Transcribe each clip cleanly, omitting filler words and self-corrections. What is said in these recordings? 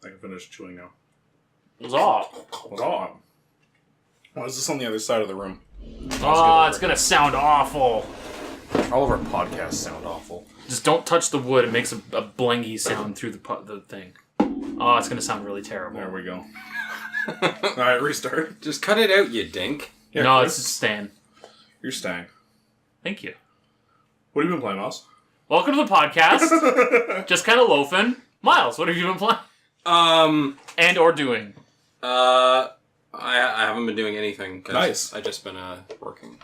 I can finish chewing now. Huzzah. Huzzah. Why is this on the other side of the room? Oh, it's gonna sound awful. All of our podcasts sound awful. Just don't touch the wood. It makes a blangy sound through the thing. Oh, it's gonna sound really terrible. There we go. Alright, restart. Just cut it out, you dink. Yeah, no, Chris, it's staying. You're staying. Thank you. What have you been playing, Miles? Welcome to the podcast. Just kind of loafing. Miles, what have you been playing? And or doing? I haven't been doing anything. Cause Nice. I just been working.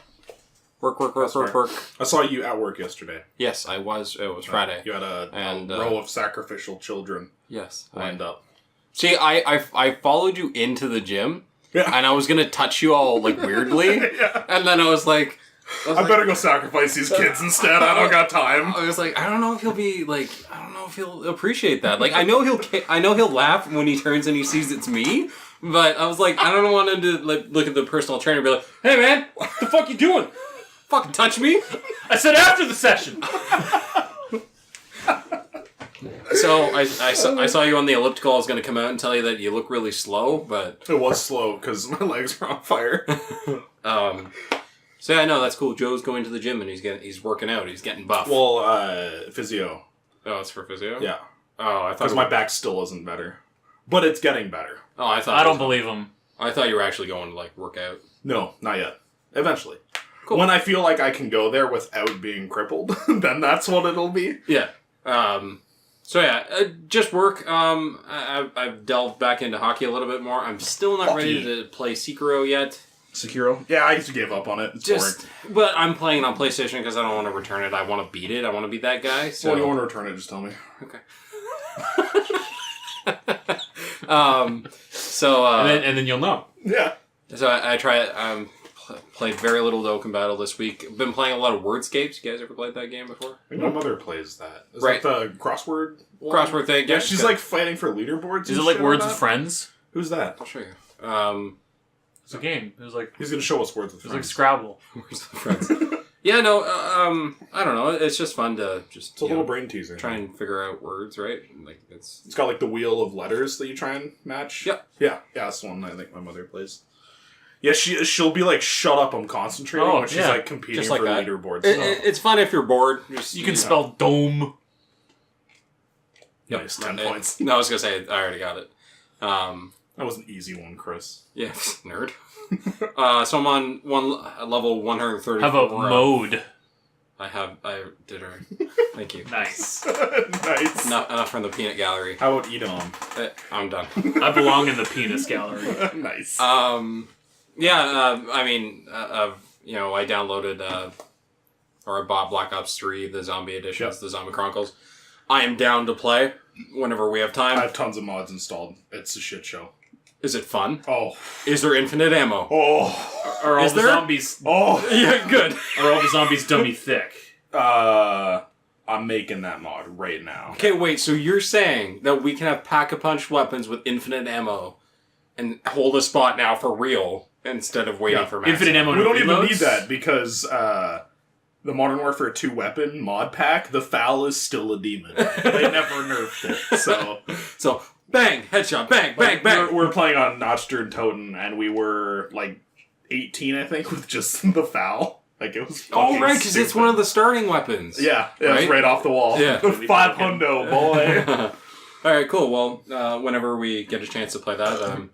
Work. I saw you at work yesterday. Yes, I was. It was Friday. You had a row of sacrificial children Yes. lined up. See, I followed you into the gym. Yeah. And I was gonna touch you all like weirdly. Yeah. And then I was like, I better go sacrifice these kids instead. I don't got time. I was like, I don't know if he'll be like, I don't know if he'll appreciate that. Like, I know he'll laugh when he turns and he sees it's me. But I was like, I don't want him to like look at the personal trainer and be like, hey man, what the fuck you doing? Fucking touch me. I said after the session. So I saw you on the elliptical. I was going to come out and tell you that you look really slow, but It was slow because my legs were on fire. so yeah, no, that's cool. Joe's going to the gym and he's working out. He's getting buff. Well, physio. Oh, it's for physio. Yeah. Oh, I thought Because my back still isn't better. But it's getting better. Oh, I thought I don't believe him. I thought you were actually going to like work out. No, not yet. Eventually. Cool. When I feel like I can go there without being crippled, then that's what it'll be. Yeah. So yeah, just work. I've delved back into hockey a little bit more. I'm still not ready to play Sekiro yet. Sekiro? Yeah, I used to give up on it. It's boring. But I'm playing on PlayStation because I don't want to return it. I want to beat it. I want to be that guy. So Well, you want to return it, just tell me. Okay. And then you'll know. Yeah. So I try. Played very little Dokkan Battle this week. Been playing a lot of Wordscapes. You guys ever played that game before? I think my mother plays that. Is Right. that the crossword one? Crossword thing. Yeah, she's like fighting for leaderboards. Is and it like shit Words on with that? Friends? Who's that? I'll show you. It's a game. It was like He's going to show us Words with like Friends. Scrabble. Where's the friends? Yeah, no. I don't know. It's just fun to just It's a little brain teaser. try and figure out words, right? Like It's got like the wheel of letters that you try and match. Yep. Yeah, that's the one I think my mother plays. Yeah, she'll be like, shut up, I'm concentrating when she's like competing Just like for that. leaderboards. It's fun if you're bored. Just, You can spell dome. Nice, 10 points. No, I was gonna say I already got it. That was an easy one, Chris. Yeah, nerd. So I'm on level 130. How about mode? I did it. Thank you. Nice. Nice. Enough from the peanut gallery. How about Edom? I'm done. I belong in the penis gallery. Nice. Yeah, I mean, I downloaded or I bought Black Ops 3, the zombie editions, the Zombie Chronicles. I am down to play whenever we have time. I have tons of mods installed. It's a shit show. Is it fun? Oh. Is there infinite ammo? Oh. Are all Is the there? zombies? Oh. Yeah, good. Are all the zombies dummy thick? I'm making that mod right now. Okay, wait, so you're saying that we can have pack-a-punch weapons with infinite ammo and hold a spot now for real instead of waiting for maximum? Infinite ammo. We don't even reloads? need that because the Modern Warfare 2 weapon mod pack, the FAL is still a demon. They never nerfed it, So, bang, headshot, bang, bang, bang. We're playing on Notched and Toten, and we were like 18, I think, with just the FAL. Like, it was fucking Oh, right, because it's one of the starting weapons. Yeah, it was right off the wall. Yeah. 500, boy. Alright, cool. Well, whenever we get a chance to play that,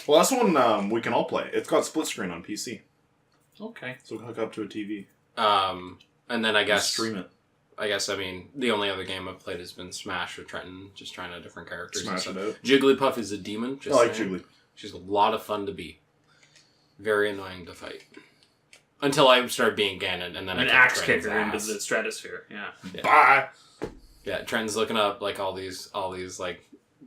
Well, that's one we can all play. It's got split screen on PC. Okay. So we can hook up to a TV. and then I guess... Stream it. I mean, the only other game I've played has been Smash with Trenton, just trying out different characters. Smash it out. Jigglypuff is a demon. Just I like saying. Jiggly. She's a lot of fun to beat. Very annoying to fight. Until I started being Ganon, and then An I axe kicked kicker Trenton's into ass. the stratosphere. Yeah. Bye! Yeah, Trenton's looking up like all these like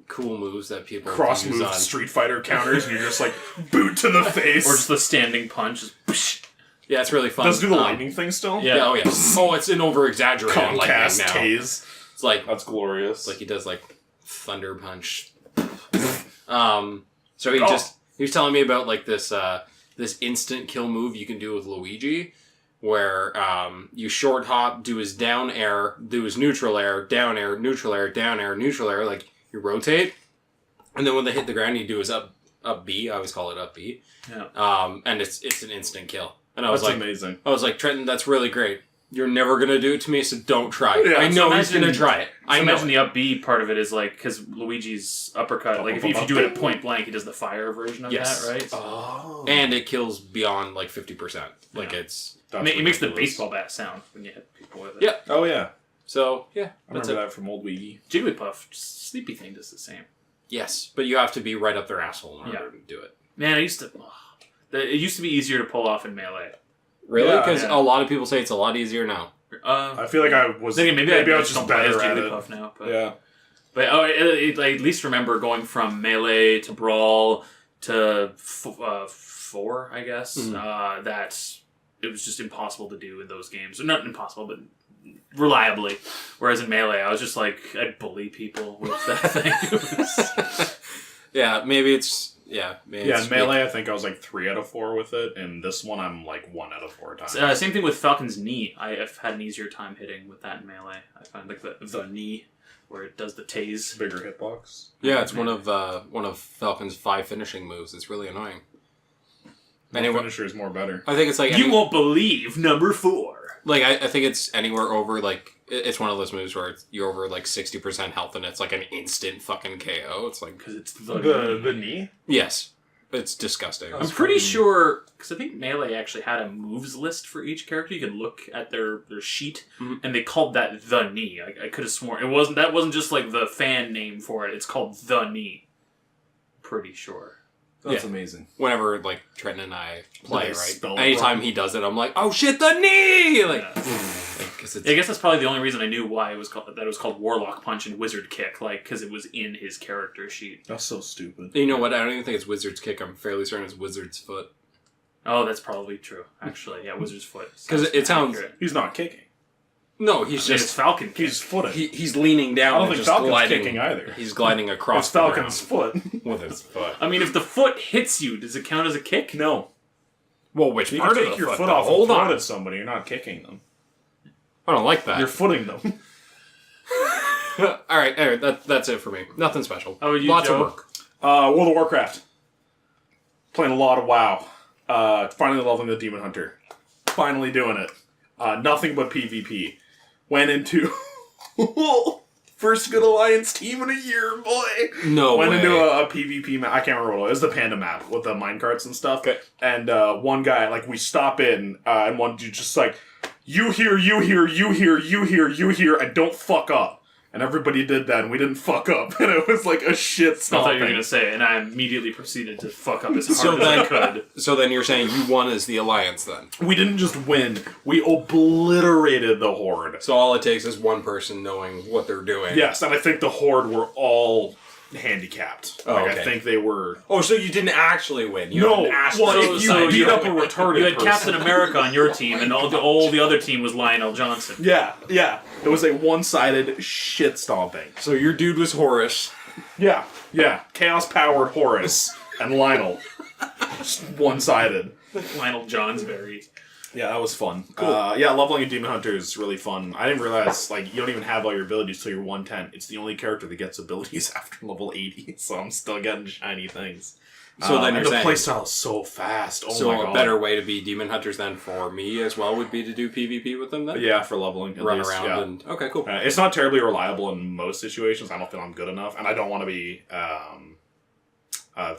cool moves that people Cross use move on. Street Fighter counters, and you're just like, boot to the face. Or just the standing punch. Just psh. Yeah, it's really fun. Does it do the lightning thing still? Yeah. Oh yeah. Oh, it's an over-exaggerated lightning Comcast now. Tase. It's like That's glorious. it's like he does like thunder punch. So he was telling me about like this instant kill move you can do with Luigi, where you short hop, do his down air, do his neutral air, down air, neutral air, down air, neutral air, like you rotate, And then when they hit the ground, you do is up B. I always call it up B. Yeah. And it's an instant kill. And I was That's like, amazing. I was like, Trenton, that's really great. You're never gonna do it to me, so don't try. Yeah, I know so he's gonna try it. I imagine the up B part of it is like because Luigi's uppercut. Like if you do it at point blank, he does the fire version of that, right? Oh. And it kills beyond like 50%. Like it's. It makes the baseball bat sound when you hit people with it. Yeah. Oh yeah. So yeah, I remember that from old Wii. Jigglypuff, Sleepy Thing does the same. Yes, but you have to be right up their asshole in order to do it. Man, it used to be easier to pull off in Melee. Really? Yeah. Because a lot of people say it's a lot easier now. I feel like I was. Maybe I was just don't play as better at it. Jigglypuff now. But, Yeah. But I at least remember going from Melee to Brawl to 4, I guess. That it was just impossible to do in those games. Or not impossible, but reliably. Whereas in Melee, I was just like, I'd bully people with that thing. Yeah, maybe it's... Yeah, in Melee, I think I was like 3 out of 4 with it, and this one I'm like 1 out of 4 times. Same thing with Falcon's knee. I've had an easier time hitting with that in Melee. I find like the knee where it does the tase. Bigger hitbox. Yeah, it's one of Falcon's 5 finishing moves. It's really annoying. Finisher is more better. I think it's like... You won't believe number 4. Like, I think it's anywhere over, like... It's one of those moves where you're over, like, 60% health and it's, like, an instant fucking KO. It's like... Because it's The knee? Yes. It's disgusting. I'm pretty sure... Because I think Melee actually had a moves list for each character. You could look at their sheet, and they called that the knee. I could have sworn. That wasn't just, like, the fan name for it. It's called the knee. Pretty sure. That's amazing. Whenever, like, Trenton and I play, right? Anytime Anytime he does it, I'm like, oh shit, the knee! Like, I guess that's probably the only reason I knew why it was called Warlock Punch and Wizard Kick, like, because it was in his character sheet. That's so stupid. You know what? I don't even think it's Wizard's Kick. I'm fairly certain it's Wizard's Foot. Oh, that's probably true, actually. Yeah, Wizard's Foot. Because it sounds... accurate. He's not kicking. No, he's It's just... Falcon Kick. He's footing. He's leaning down I don't and think just Falcon's gliding. kicking either. He's gliding across It's Falcon's foot. with his foot. I mean, if the foot hits you, does it count as a kick? No. Well, which You part can of take the your foot, foot though? off Hold and throw on. it at somebody. You're not kicking them. I don't like that. You're footing them. All right, anyway, that's it for me. Nothing special. Oh, you, Lots Joe? of work. World of Warcraft. Playing a lot of WoW. Finally leveling the Demon Hunter. Finally doing it. Nothing but PvP. Went into first good alliance team in a year, boy. No Went way. into a PvP map. I can't remember what it was. It was the Panda map with the minecarts and stuff. Okay. And one guy, like, we stop in, and one dude just like, you here, you here, you here, you here, you here, and don't fuck up. And everybody did that, and we didn't fuck up. And it was like a shit I thought stomping. you were going to say, and I immediately proceeded to fuck up as hard as I could. So then you're saying you won as the alliance then? We didn't just win. We obliterated the Horde. So all it takes is one person knowing what they're doing. Yes, and I think the Horde were all handicapped. Oh, Like, okay. I think they were... Oh, so you didn't actually win? You No, had an asterisk well, you beside beat up a retarded You had person. Captain America on your team, and all the other team was Lionel Johnson. Yeah. It was a one-sided shit stomping. So your dude was Horus. Yeah. Chaos-powered Horus and Lionel. Just one-sided. Lionel Johnsberry. Yeah, that was fun. Cool. Leveling a Demon Hunter is really fun. I didn't realize, like, you don't even have all your abilities till you're 110. It's the only character that gets abilities after level 80, so I'm still getting shiny things. So then you're and saying... the playstyle is so fast. Oh so my god. a better way to be Demon Hunters then for me as well would be to do PvP with them then? Yeah, for leveling. At Run least, around yeah. and... Okay, cool. It's not terribly reliable in most situations. I don't think I'm good enough, and I don't want to be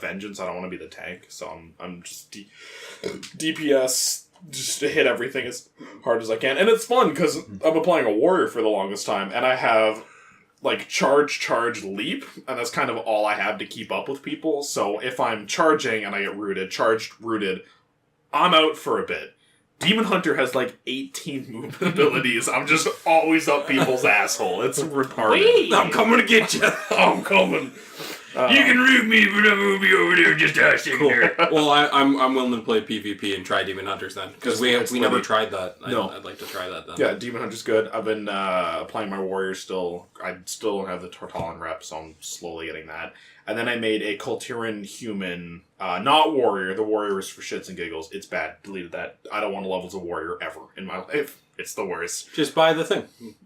Vengeance. I don't want to be the tank, so I'm just DPS, just to hit everything as hard as I can. And it's fun, because I've been playing a warrior for the longest time, and I have, like, charge, leap, and that's kind of all I have to keep up with people. So if I'm charging and I get rooted, charged, rooted, I'm out for a bit. Demon Hunter has, like, 18 movement abilities. I'm just always up people's asshole. It's retarded. Wait. I'm coming to get you. I'm coming. You can root me, but I'm going to be over there just hashing there. Well, I'm willing to play PvP and try Demon Hunters then. Because we never tried that. No. I'd like to try that then. Yeah, Demon Hunter's good. I've been playing my warrior still. I still don't have the Tortalon rep, so I'm slowly getting that. And then I made a Kultiran human, not warrior. The warrior is for shits and giggles. It's bad. Deleted that. I don't want to level as a warrior ever in my life. It's the worst. Just buy the thing.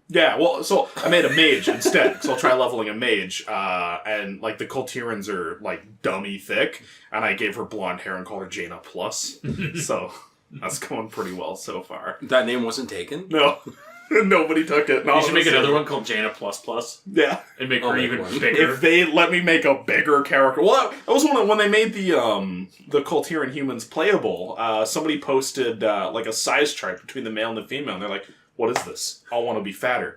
Yeah, well, so I made a mage instead, so I'll try leveling a mage, and, like, the Kultirans are, like, dummy thick, and I gave her blonde hair and called her Jaina Plus, so that's going pretty well so far. That name wasn't taken? No. Nobody took it. You should make another one called Jaina Plus Plus. Yeah. And make her even bigger. If they let me make a bigger character... Well, that was when they made the Kultiran humans playable, somebody posted, like, a size chart between the male and the female, and they're like, what is this? I want to be fatter.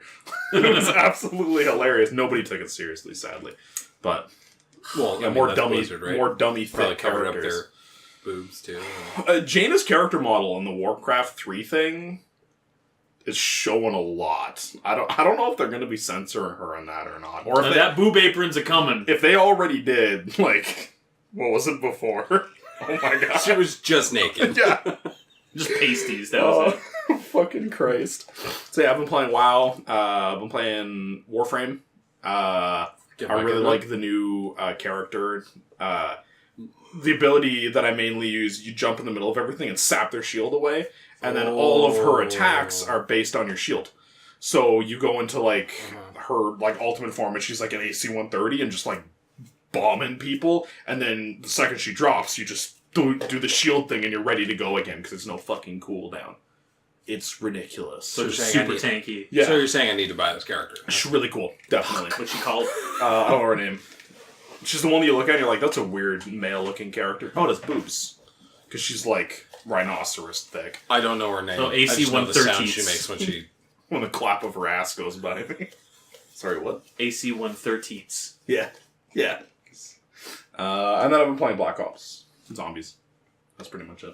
It was absolutely hilarious. Nobody took it seriously, sadly. But, well, yeah, more dummy fit covered up characters. their boobs, too. Jaina's character model in the Warcraft 3 thing is showing a lot. I don't know if they're going to be censoring her on that or not. Or if that boob apron's a coming. If they already did, like, what was it before? Oh my god. She was just naked. Yeah. Just pasties, that was it. Fucking Christ. So yeah, I've been playing WoW. I've been playing Warframe. I really like the new character. The ability that I mainly use, you jump in the middle of everything and sap their shield away, and then all of her attacks are based on your shield. So you go into, like, her, like, ultimate form, and she's, like, an AC 130 and just, like, bombing people, and then the second she drops, you just do the shield thing and you're ready to go again, because there's no fucking cooldown. It's ridiculous. So it's super tanky. Yeah. So you're saying I need to buy this character. She's really cool. Definitely. What's she called? I don't know her name. She's the one that you look at and you're like, that's a weird male-looking character. Oh, it has boobs. Because she's, like, rhinoceros thick. I don't know her name. So AC 130. The sound she makes when she... when the clap of her ass goes by me. Sorry, what? AC 130. Yeah. Yeah. And then I've been playing Black Ops. Zombies. That's pretty much it.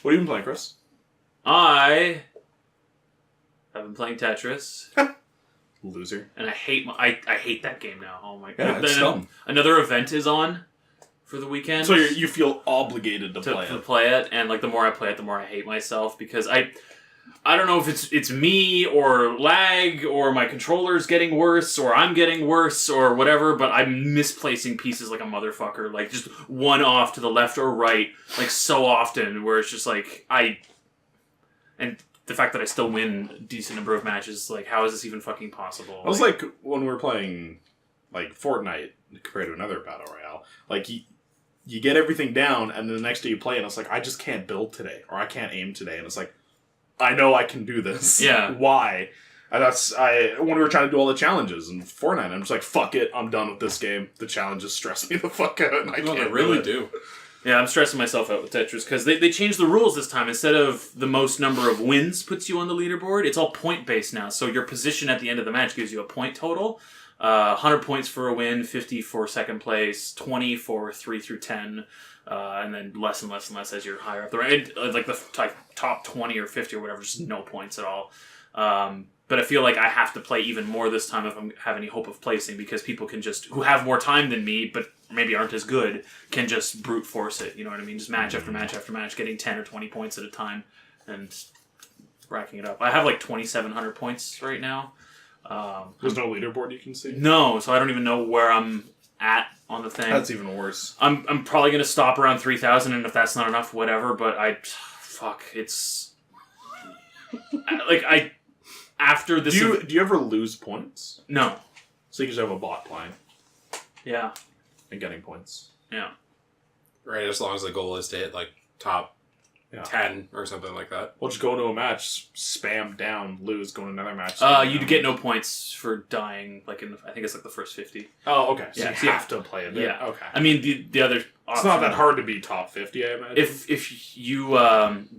What have you been playing, Chris? I have been playing Tetris. Loser. And I hate that game now. Oh my god. Yeah, it's dumb. Another event is on for the weekend. So you feel obligated to play it. And, like, the more I play it, the more I hate myself, because I don't know if it's me or lag or my controller's getting worse or I'm getting worse or whatever, but I'm misplacing pieces like a motherfucker, like just one off to the left or right, like so often, where it's just like and the fact that I still win a decent number of matches, like, how is this even fucking possible? I was like when we were playing, like, Fortnite compared to another Battle Royale, like, you get everything down and then the next day you play and it's like, I just can't build today or I can't aim today, and it's like, I know I can do this. Yeah. Why? And when we were trying to do all the challenges in Fortnite, I'm just like, fuck it, I'm done with this game. The challenges stress me the fuck out, and I can't. They really do. Yeah, I'm stressing myself out with Tetris, because they changed the rules this time. Instead of the most number of wins puts you on the leaderboard, it's all point-based now. So your position at the end of the match gives you a point total. 100 points for a win, 50 for second place, 20 for 3 through 10, and then less and less and less as you're higher up the rank. Like the top 20 or 50 or whatever, just no points at all. But I feel like I have to play even more this time if I have any hope of placing, because people can just, who have more time than me, but maybe aren't as good, can just brute force it, you know what I mean? Just match after match after match, getting 10 or 20 points at a time, and racking it up. I have like 2,700 points right now. There's no leaderboard you can see? No, so I don't even know where I'm at on the thing. That's even worse. I'm probably going to stop around 3,000, and if that's not enough, whatever, but it's... After this... Do you ever lose points? No. So you just have a bot playing. Yeah. And getting points. Yeah. Right, as long as the goal is to hit, like, top 10 or something like that. Well, just go into a match, spam down, lose, go to another match. You'd get no points for dying, like, I think it's like the first 50. Oh, okay. So yeah, you have to play a bit. Yeah. Okay. I mean, the other... It's not that hard to be top 50, I imagine. If you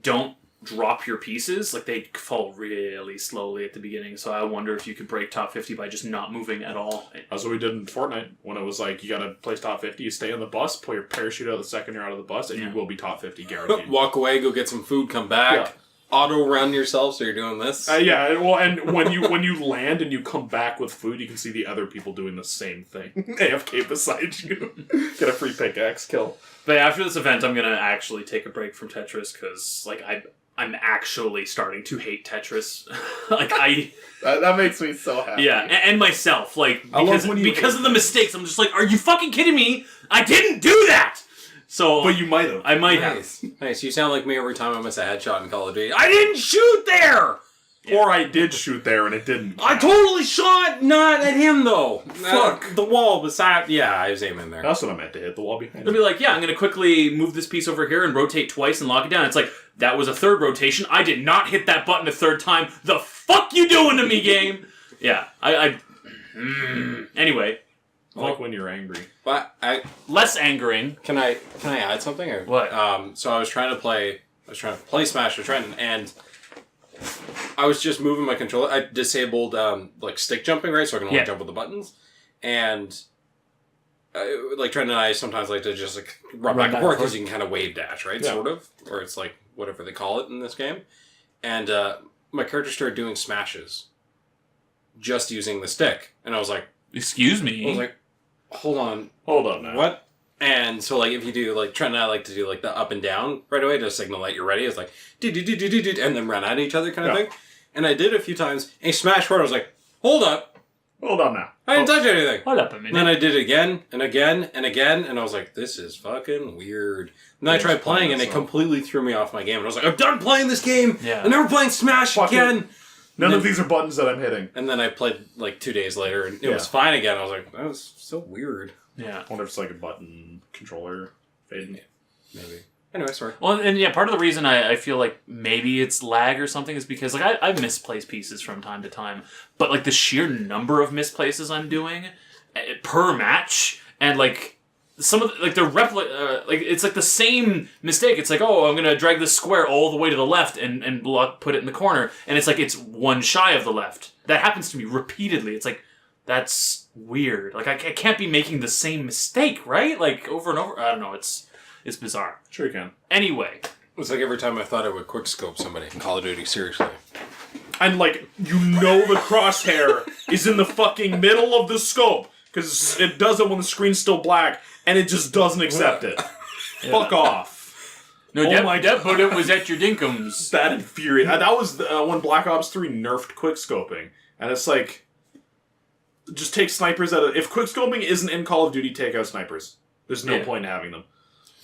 don't drop your pieces, like, they fall really slowly at the beginning, so I wonder if you could break top 50 by just not moving at all. That's what we did in Fortnite, when it was like, you gotta place top 50, you stay on the bus, pull your parachute out the second you're out of the bus, and you will be top 50, guaranteed. Walk away, go get some food, come back, auto-run yourself, so you're doing this. Yeah, well, and when you land and you come back with food, you can see the other people doing the same thing. AFK beside you. Get a free pickaxe kill. But after this event, I'm gonna actually take a break from Tetris, because, like, I'm actually starting to hate Tetris. That makes me so happy. Yeah, and myself, like, because of the mistakes, I'm just like, are you fucking kidding me? I didn't do that! So, but you might have. I might have. Nice. You sound like me every time I miss a headshot in Call of Duty. I didn't shoot there! Or I did shoot there and it didn't. I totally shot not at him though. Fuck. The wall beside. Yeah, I was aiming there. That's what I meant to hit, the wall behind It'll be like, yeah, I'm going to quickly move this piece over here and rotate twice and lock it down. It's like, that was a third rotation. I did not hit that button a third time. The fuck you doing to me, game? Yeah, Anyway. I like when you're angry. But Less angering. Can I add something? Or, What? So I was trying to play Smash. And I was just moving my controller. I disabled like stick jumping, right? So I can only jump with the buttons. And like Trent and I sometimes like to just like run back and forth because you can kind of wave dash, right? Yeah. Sort of, or it's like whatever they call it in this game. And my character started doing smashes, just using the stick, and I was like, "Excuse me." I was like, "Hold on now. What?" And so, like, if you do, like, Trent and I like to do, like, the up and down right away to signal that you're ready. It's like, and then run at each other kind of thing. And I did it a few times. And smash forward, I was like, hold up. Hold on now. I didn't touch anything. Hold up a minute. And then I did it again, and again, and again. And I was like, this is fucking weird. And then I tried playing, and it completely threw me off my game. And I was like, I'm done playing this game. Yeah. I'm never playing Smash again. None of these are buttons that I'm hitting. And then I played, like, 2 days later, and it was fine again. I was like, that was so weird. Yeah. I wonder if it's like a button controller fading. Yeah, maybe. Anyway, sorry. Well, and yeah, part of the reason I feel like maybe it's lag or something is because like I misplace pieces from time to time, but like the sheer number of misplaces I'm doing per match, and like some of the, like the like it's like the same mistake. It's like, oh, I'm gonna drag this square all the way to the left and put it in the corner, and it's like it's one shy of the left. That happens to me repeatedly. It's like, that's weird. Like, I can't be making the same mistake, right? Like, over and over. I don't know. It's bizarre. Sure you can. Anyway. It's like every time I thought I would quickscope somebody in Call of Duty, seriously. And, like, you know the crosshair is in the fucking middle of the scope, because it does it when the screen's still black, and it just doesn't accept it. Fuck off. No, that bullet was at your dinkums. That infuriated. That was when Black Ops 3 nerfed quickscoping. And it's like, just take snipers out of... If quickscoping isn't in Call of Duty, take out snipers. There's no point in having them.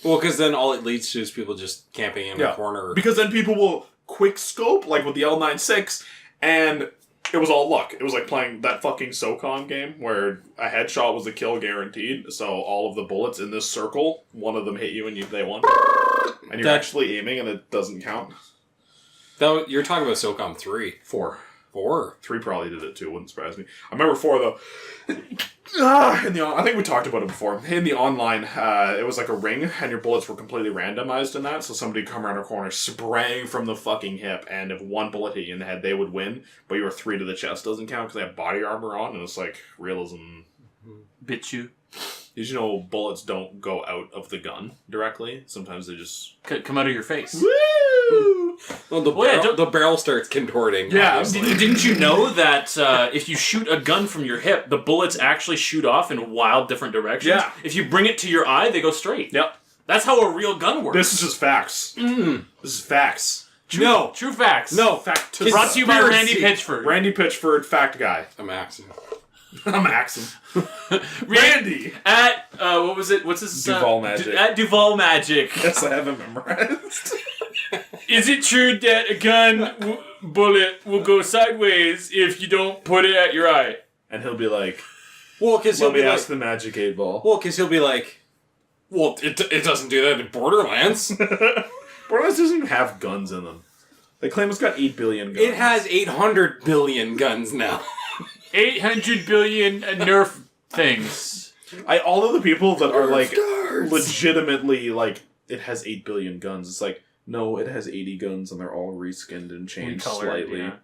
Well, because then all it leads to is people just camping in the corner. Because then people will quickscope, like with the L96, and it was all luck. It was like playing that fucking SOCOM game where a headshot was a kill guaranteed, so all of the bullets in this circle, one of them hit you and they won. And you're actually aiming and it doesn't count. You're talking about SOCOM 3. 4. 4? 3 probably did it too, wouldn't surprise me. I remember 4 though. I think we talked about it before. In the online, it was like a ring, and your bullets were completely randomized in that, so somebody would come around a corner spraying from the fucking hip, and if one bullet hit you in the head, they would win, but your 3 to the chest doesn't count because they have body armor on, and it's like, realism. Bit you. Did you know bullets don't go out of the gun directly? Sometimes they just... come out of your face. Woo! Well, the barrel starts contorting. Yeah. Didn't you know that if you shoot a gun from your hip, the bullets actually shoot off in wild different directions? Yeah. If you bring it to your eye, they go straight. Yep. That's how a real gun works. This is just facts. This is facts. True facts. No, fact. Brought to you by Randy Pitchford. Randy Pitchford, fact guy. I'm axing. I'm axing. Randy! At, what was it? What's his... Duval Magic. At Duval Magic. Yes, I have it memorized. Is it true that a gun bullet will go sideways if you don't put it at your eye? And he'll be like, well, because let me ask the Magic 8 Ball. Well, because he'll be like, well, it doesn't do that in Borderlands. Borderlands doesn't even have guns in them. They claim it's got 8 billion guns. It has 800 billion guns now. 800 billion Nerf things. All of the people that are like, legitimately like, it has 8 billion guns. It's like, no, it has 80 guns and they're all reskinned and changed slightly. Yeah.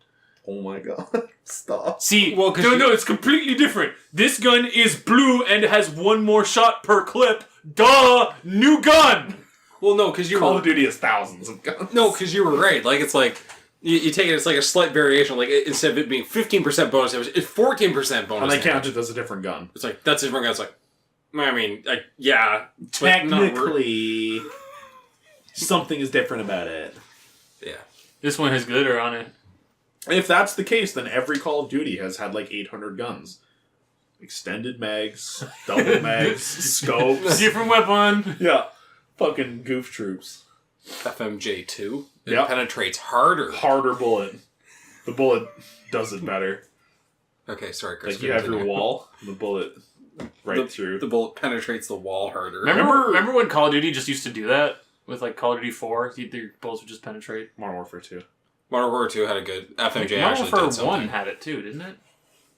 Oh my god. Stop. See, no, it's completely different. This gun is blue and has one more shot per clip. Duh! New gun! Well, no, because Call of Duty has thousands of guns. No, because you were right. Like, it's like, you take it, it's like a slight variation. Like, instead of it being 15% bonus, it's 14% bonus. And they count it as a different gun. It's like, that's a different gun. It's like, I mean, yeah. Technically, something is different about it. Yeah. This one has glitter on it. If that's the case, then every Call of Duty has had like 800 guns. Extended mags, double mags, scopes. Different weapon. Yeah. Fucking goof troops. FMJ2. It penetrates harder. Harder bullet. The bullet does it better. Okay, sorry, Chris. Like you have your wall, and the bullet through. The bullet penetrates the wall harder. Remember when Call of Duty just used to do that? With like Call of Duty 4, the bullets would just penetrate. Modern Warfare 2. Modern Warfare 2 had a good... FMJ Modern actually Warfare did something. 1 had it too, didn't it?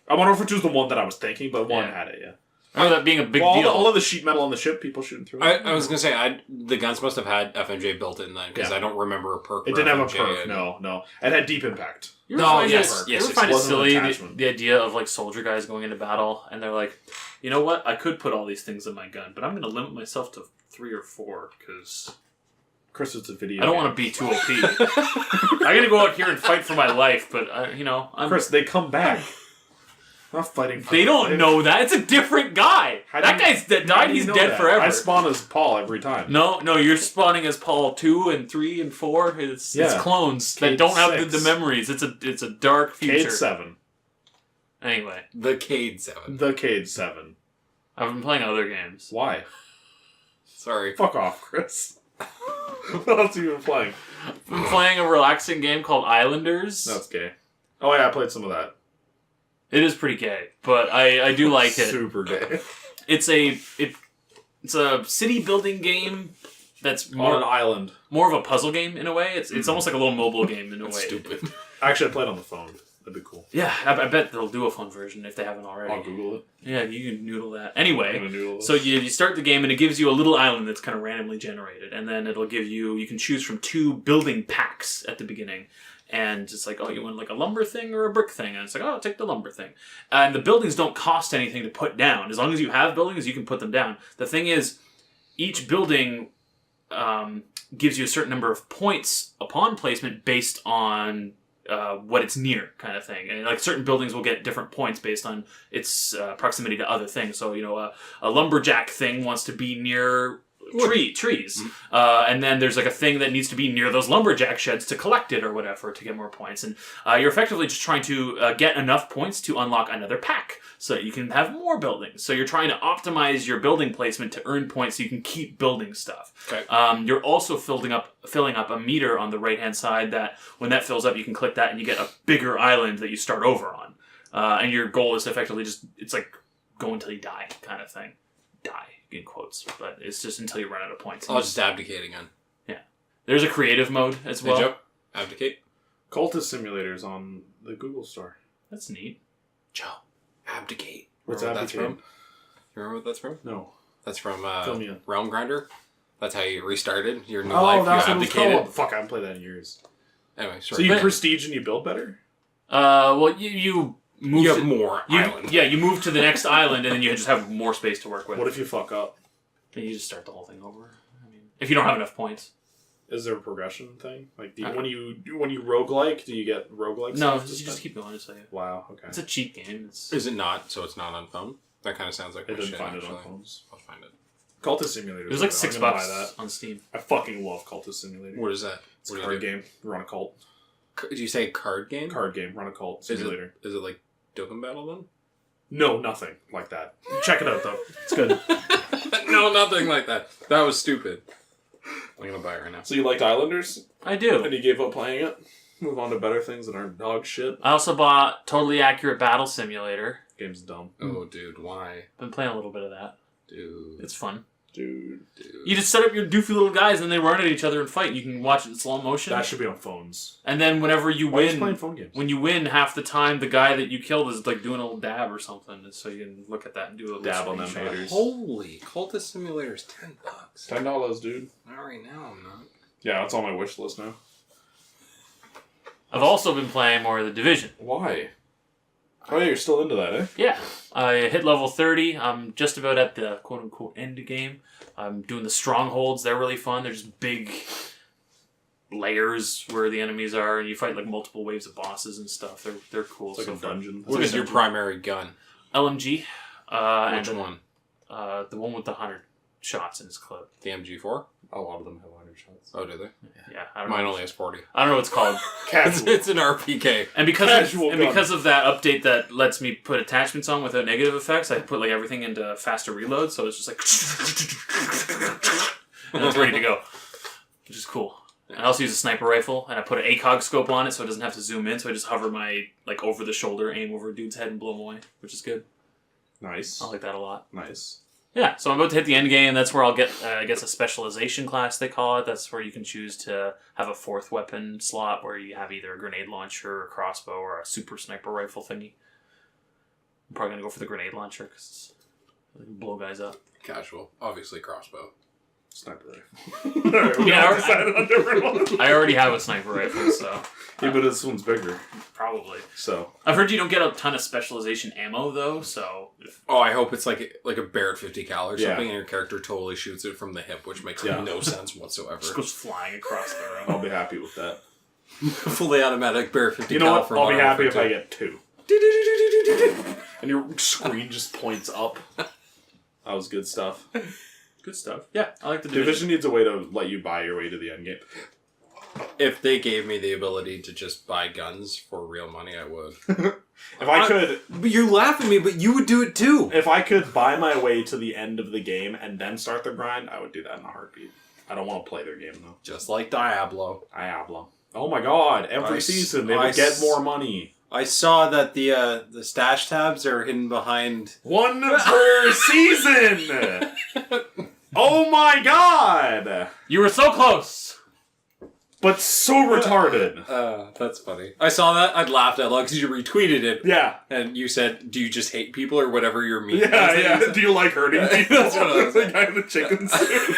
Modern Warfare 2 is the one that I was thinking, but 1 had it, yeah. I remember that being a big deal. All of the sheet metal on the ship, people shooting through it. I was going to say, the guns must have had FMJ built in then, because I don't remember a perk. It didn't have a perk, no. It had deep impact. You ever find it wasn't silly, an attachment. the idea of like soldier guys going into battle, and they're like, you know what, I could put all these things in my gun, but I'm going to limit myself to 3 or 4, because... Chris, it's a video I don't game. want to be too OP. I'm going to go out here and fight for my life, but, I'm... Chris, they come back. I'm not fighting for They my don't life. know that. It's a different guy. That guy's that died. He's dead forever. I spawn as Paul every time. No, you're spawning as Paul 2 and 3 and 4. It's clones that don't have the memories. It's a dark future. Cade 7. Anyway. The Cade 7. The Cade 7. I've been playing other games. Why? Sorry. Fuck off, Chris. What else have you been playing? I've been playing a relaxing game called Islanders. That's gay. Oh yeah, I played some of that. It is pretty gay, but I do like it. Super gay. It's a city building game that's On an island. more of a puzzle game in a way. It's almost like a little mobile game in a way. Stupid. Actually, I played on the phone. That'd be cool. Yeah, I bet they'll do a phone version if they haven't already. I'll Google it. Yeah, you can noodle that. Anyway, Noodle so you start the game and it gives you a little island that's kind of randomly generated. And then it'll give you can choose from 2 building packs at the beginning. And it's like, oh, you want like a lumber thing or a brick thing? And it's like, oh, I'll take the lumber thing. And the buildings don't cost anything to put down. As long as you have buildings, you can put them down. The thing is, each building gives you a certain number of points upon placement based on what it's near, kind of thing. And like certain buildings will get different points based on its proximity to other things. So, a lumberjack thing wants to be near trees. And then there's like a thing that needs to be near those lumberjack sheds to collect it or whatever to get more points. And you're effectively just trying to get enough points to unlock another pack so that you can have more buildings. So you're trying to optimize your building placement to earn points so you can keep building stuff. Okay. You're also filling up a meter on the right-hand side that when that fills up, you can click that and you get a bigger island that you start over on. And your goal is to effectively it's like go until you die kind of thing. Die. In quotes, but it's just until you run out of points. I'll just abdicate again. Yeah. There's a creative mode as well. Hey, Joe, abdicate. Cultist simulators on the Google Store. That's neat. Joe, abdicate. What's Remember abdicate? What that's from? You remember what that's from? No. That's from Fill me in. Realm Grinder. That's how you restarted your new Oh, life. that's You what it was abdicated. called. Fuck, I haven't played that in years. Anyway, So sorry. you prestige and you build better? Well, you move. You have more island. Yeah, you move to the next island, and then you just have more space to work with. What if you fuck up? Then you just start the whole thing over. I mean, if you don't have enough points. Is there a progression thing? Like, when you roguelike, do you get roguelike No, stuff? you just keep going. It's like, Wow, okay. it's a cheat game. It's Is it not? So it's not on phone? That kind of sounds like I my didn't shit, find it actually. on phones. I'll find it. Cultist Simulator. It was like $6 I'm gonna buy that. on Steam. I fucking love Cultist Simulator. What is that? It's What a do you card do? game. Run a cult. Did you say card game? Card game. Run a cult simulator. Is it like Dokkan Battle then? No, nothing like that. Check it out though. It's good. No, nothing like that. That was stupid. I'm gonna buy it right now. So you liked Islanders, I do. and you gave up playing it. Move on to better things that aren't dog shit. I also bought Totally Accurate Battle Simulator. Game's dumb, Oh, dude, why? Been playing a little bit of that. Dude. It's fun. dude. You just set up your doofy little guys and they run at each other and fight. You can watch it in slow motion. That should be on phones. And then whenever you Why are you win, playing phone games? when you win, half the time the guy that you killed is like doing a little dab or something, and so you can look at that and do a little Dab on them screenshot. haters. Holy, Cultist Simulator's $10. $10, dude. Not right now, I'm not. Yeah, that's on my wish list now. I've also been playing more of The Division. Why? Oh yeah, you're still into that, eh? Yeah, I hit level 30. I'm just about at the quote-unquote end game. I'm doing the strongholds. They're really fun. They're just big layers where the enemies are, and you fight like multiple waves of bosses and stuff. They're cool. It's like so a far. dungeon. What is your primary gun? LMG. Which and, one? The one with the 100 shots in its clip. The MG4? A lot of them have 100 shots. Oh, do they? Yeah, I don't Mine know. only has 40. I don't know what it's called. Casual. It's an RPK. And because Casual gun. of that update that lets me put attachments on without negative effects, I put like everything into faster reload, so it's just like and it's ready to go, which is cool. I also use a sniper rifle, and I put an ACOG scope on it so it doesn't have to zoom in, so I just hover my, over the shoulder, aim over a dude's head and blow him away, which is good. Nice. I like that a lot. Nice. Yeah, so I'm about to hit the end game. That's where I'll get, I guess, a specialization class, they call it. That's where you can choose to have a 4th weapon slot where you have either a grenade launcher, a crossbow, or a super sniper rifle thingy. I'm probably going to go for the grenade launcher because I can blow guys up. Casual. Obviously crossbow. Sniper rifle. Alright, we Yeah, all decided on different ones. I already have a sniper rifle, so... Yeah, but this one's bigger. Probably. So. I've heard you don't get a ton of specialization ammo, though, so... Oh, I hope it's like a Barrett 50 cal or something, Yeah. and your character totally shoots it from the hip, which makes no sense whatsoever. Just goes flying across the room. I'll be happy with that. Fully automatic Barrett 50 You cal know what? for I'll be Modern happy if Warfare I 2. get 2. And your screen just points up. That was good stuff. Good stuff. Yeah, I like the Division needs a way to let you buy your way to the end game. If they gave me the ability to just buy guns for real money, I would. If I could... But you're laughing at me, but you would do it too. If I could buy my way to the end of the game and then start the grind, I would do that in a heartbeat. I don't want to play their game, though. Just like Diablo. Diablo. Oh my god, every season they will get more money. I saw that the stash tabs are hidden behind... One per season! Oh my god! You were so close! But so retarded. That's funny. I saw that, I'd laughed out loud because you retweeted it. Yeah. And you said, do you just hate people or whatever your meme was? Yeah. Do you like hurting people? That's what I was The guy in the chicken suit.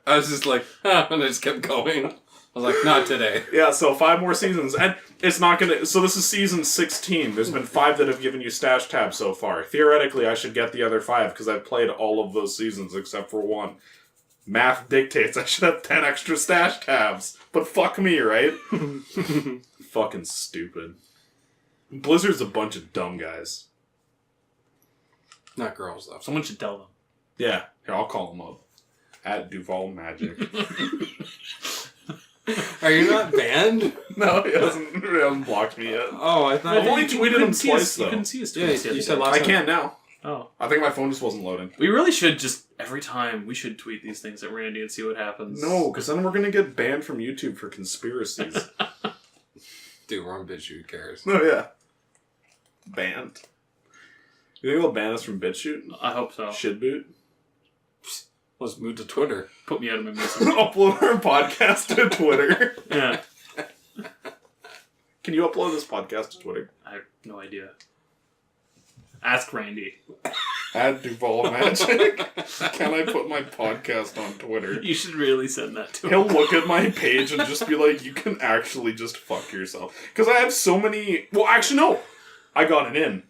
I was just like, and I just kept going. I was like, not today. Yeah, so 5 more seasons. And it's not gonna... So this is season 16. There's been 5 that have given you stash tabs so far. Theoretically, I should get the other 5 because I've played all of those seasons except for 1. Math dictates I should have 10 extra stash tabs. But fuck me, right? Fucking stupid. Blizzard's a bunch of dumb guys. Not girls, though. Someone should tell them. Yeah. Here, I'll call them up. At Duval Magic. Are you not banned? No, he hasn't blocked me yet. Oh, I thought... I've only tweeted him twice, You though. couldn't see his Yeah, tweets you said last I time. can now. Oh. I think my phone just wasn't loading. We really should just, every time, we should tweet these things at Randy and see what happens. No, because then we're going to get banned from YouTube for conspiracies. Dude, we're on BitChute, who cares? Oh, yeah. Banned. You think they'll ban us from BitChute? I hope so. Shitboot? Let's move to Twitter. Put me out of my misery. Upload our podcast to Twitter. Yeah. Can you upload this podcast to Twitter? I have no idea. Ask Randy. At Duval Magic. Can I put my podcast on Twitter? You should really send that to him. He'll look at my page and just be like, you can actually just fuck yourself. Because I have so many... Well, actually, no. I got it in.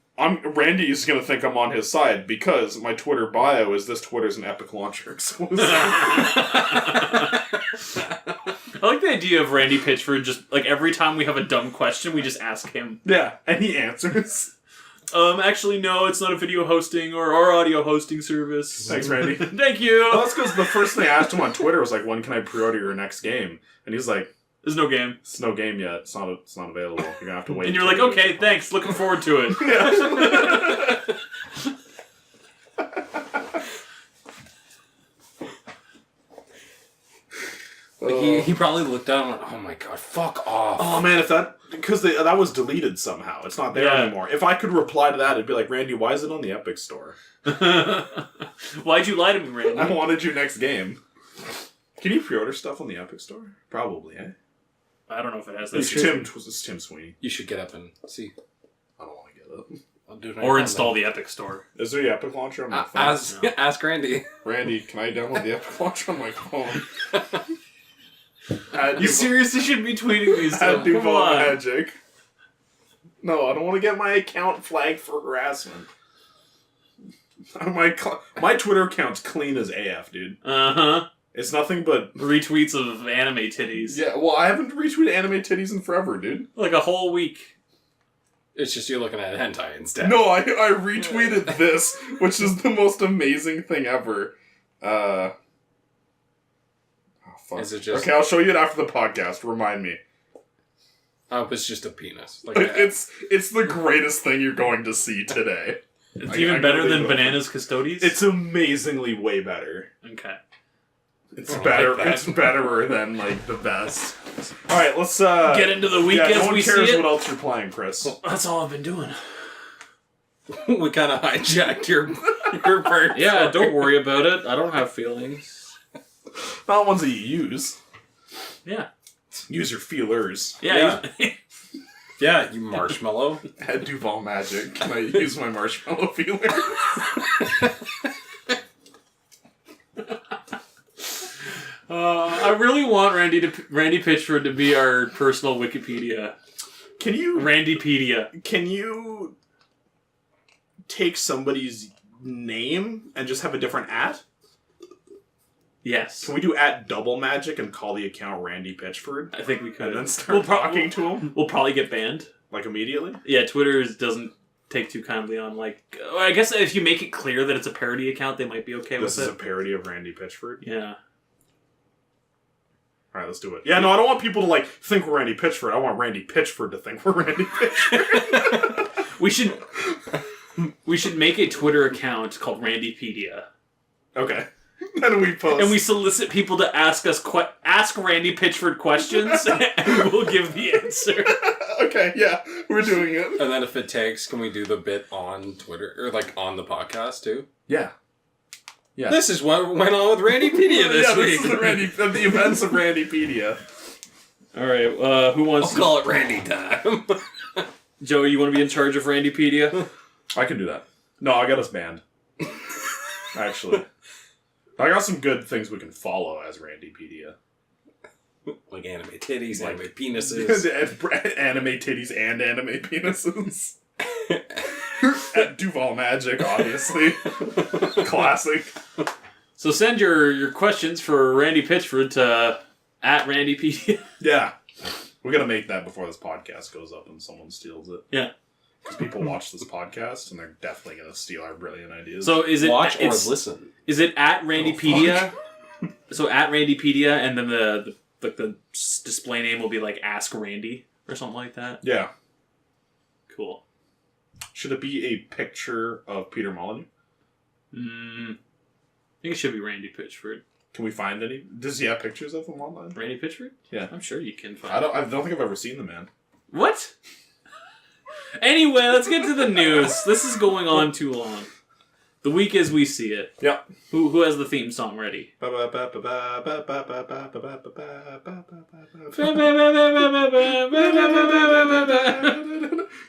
Randy is going to think I'm on his side because my Twitter bio is this Twitter's an epic launcher. So I like the idea of Randy Pitchford just, every time we have a dumb question, we just ask him. yeah, and he answers. Actually, no, it's not a video hosting or our audio hosting service. Thanks, Randy. Thank you. Well, that's because the first thing I asked him on Twitter was like, when can I pre-order your next game? And he's like, There's no game. it's no game yet. It's not available. You're going to have to wait. And you're like, until you okay, get thanks. Looking forward to it. Yeah. He probably looked down and went, oh my god, fuck off. Oh man, because that was deleted somehow. It's not there Yeah. anymore. If I could reply to that, it'd be like, Randy, why is it on the Epic Store? Why'd you lie to me, Randy? I wanted your next game. Can you pre-order stuff on the Epic Store? Probably, eh? I don't know if it has It's that. Tim Sweeney. You should get up and see. I don't want to get up. I'll do it on Or your install phone the Epic Store. Is there the Epic launcher on my phone? Ask Randy. Randy, can I download the Epic launcher on my phone? You seriously should be tweeting these At stuff. Come Duval on. Magic. No, I don't want to get my account flagged for harassment. My Twitter account's clean as AF, dude. Uh-huh. It's nothing but... Retweets of anime titties. Yeah, well, I haven't retweeted anime titties in forever, dude. Like a whole week. It's just you're looking at hentai instead. No, I retweeted this, which is the most amazing thing ever. Oh, fuck. Is it just... Okay, I'll show you it after the podcast. Remind me. I hope it's just a penis. Like It's the greatest thing you're going to see today. It's I even better really than don't. Bananas Custodies? It's amazingly way better. Okay. It's better. like that. It's betterer than like the best. All right, let's Get into the week yeah, as no one we cares see it. what else you're playing, Chris. That's all I've been doing. We kind of hijacked your part. Yeah, don't worry about it. I don't have feelings. Not ones that you use. Yeah. Use your feelers. Yeah. Yeah, you marshmallow. At Duval Magic, can I use my marshmallow feeler? I really want Randy Pitchford to be our personal Wikipedia. Can you Randypedia. Can you take somebody's name and just have a different @ Yes. Can we do @double magic and call the account Randy Pitchford? I think we could. And then start talking to him? We'll probably get banned. Like immediately? Yeah, Twitter doesn't take too kindly on, like... I guess if you make it clear that it's a parody account, they might be okay with it. This is a parody of Randy Pitchford? Yeah. Alright, let's do it. Yeah, no, I don't want people to, like, think we're Randy Pitchford. I want Randy Pitchford to think we're Randy Pitchford. We should make a Twitter account called Randypedia. Okay. And we post. And we solicit people to ask us ask Randy Pitchford questions, and we'll give the answer. Okay, yeah, we're doing it. And then if it takes, can we do the bit on Twitter or like on the podcast too? Yeah. Yeah. This is what went on with Randypedia this week. This is the events of Randypedia. All right, who wants? I'll call it Randy time. Joe, you want to be in charge of Randypedia? I can do that. No, I got us banned. Actually. I got some good things we can follow as Randypedia. Like anime titties, Like- anime penises. Anime titties and anime penises. At Duval Magic, obviously. Classic. So send your questions for Randy Pitchford to @Randypedia. Yeah. We're going to make that before this podcast goes up and someone steals it. Yeah. Because people watch this podcast and they're definitely going to steal our brilliant ideas. So is it Watch or it's- listen. Is it @Randypedia? So @Randypedia, and then the display name will be like Ask Randy or something like that. Yeah. Cool. Should it be a picture of Peter Molyneux? I think it should be Randy Pitchford. Can we find any? Does he have pictures of him online? Randy Pitchford? Yeah. I'm sure you can find. I don't think I've ever seen the man. What? Anyway, let's get to the news. This is going on too long. The week as we see it. Yep. Who has the theme song ready?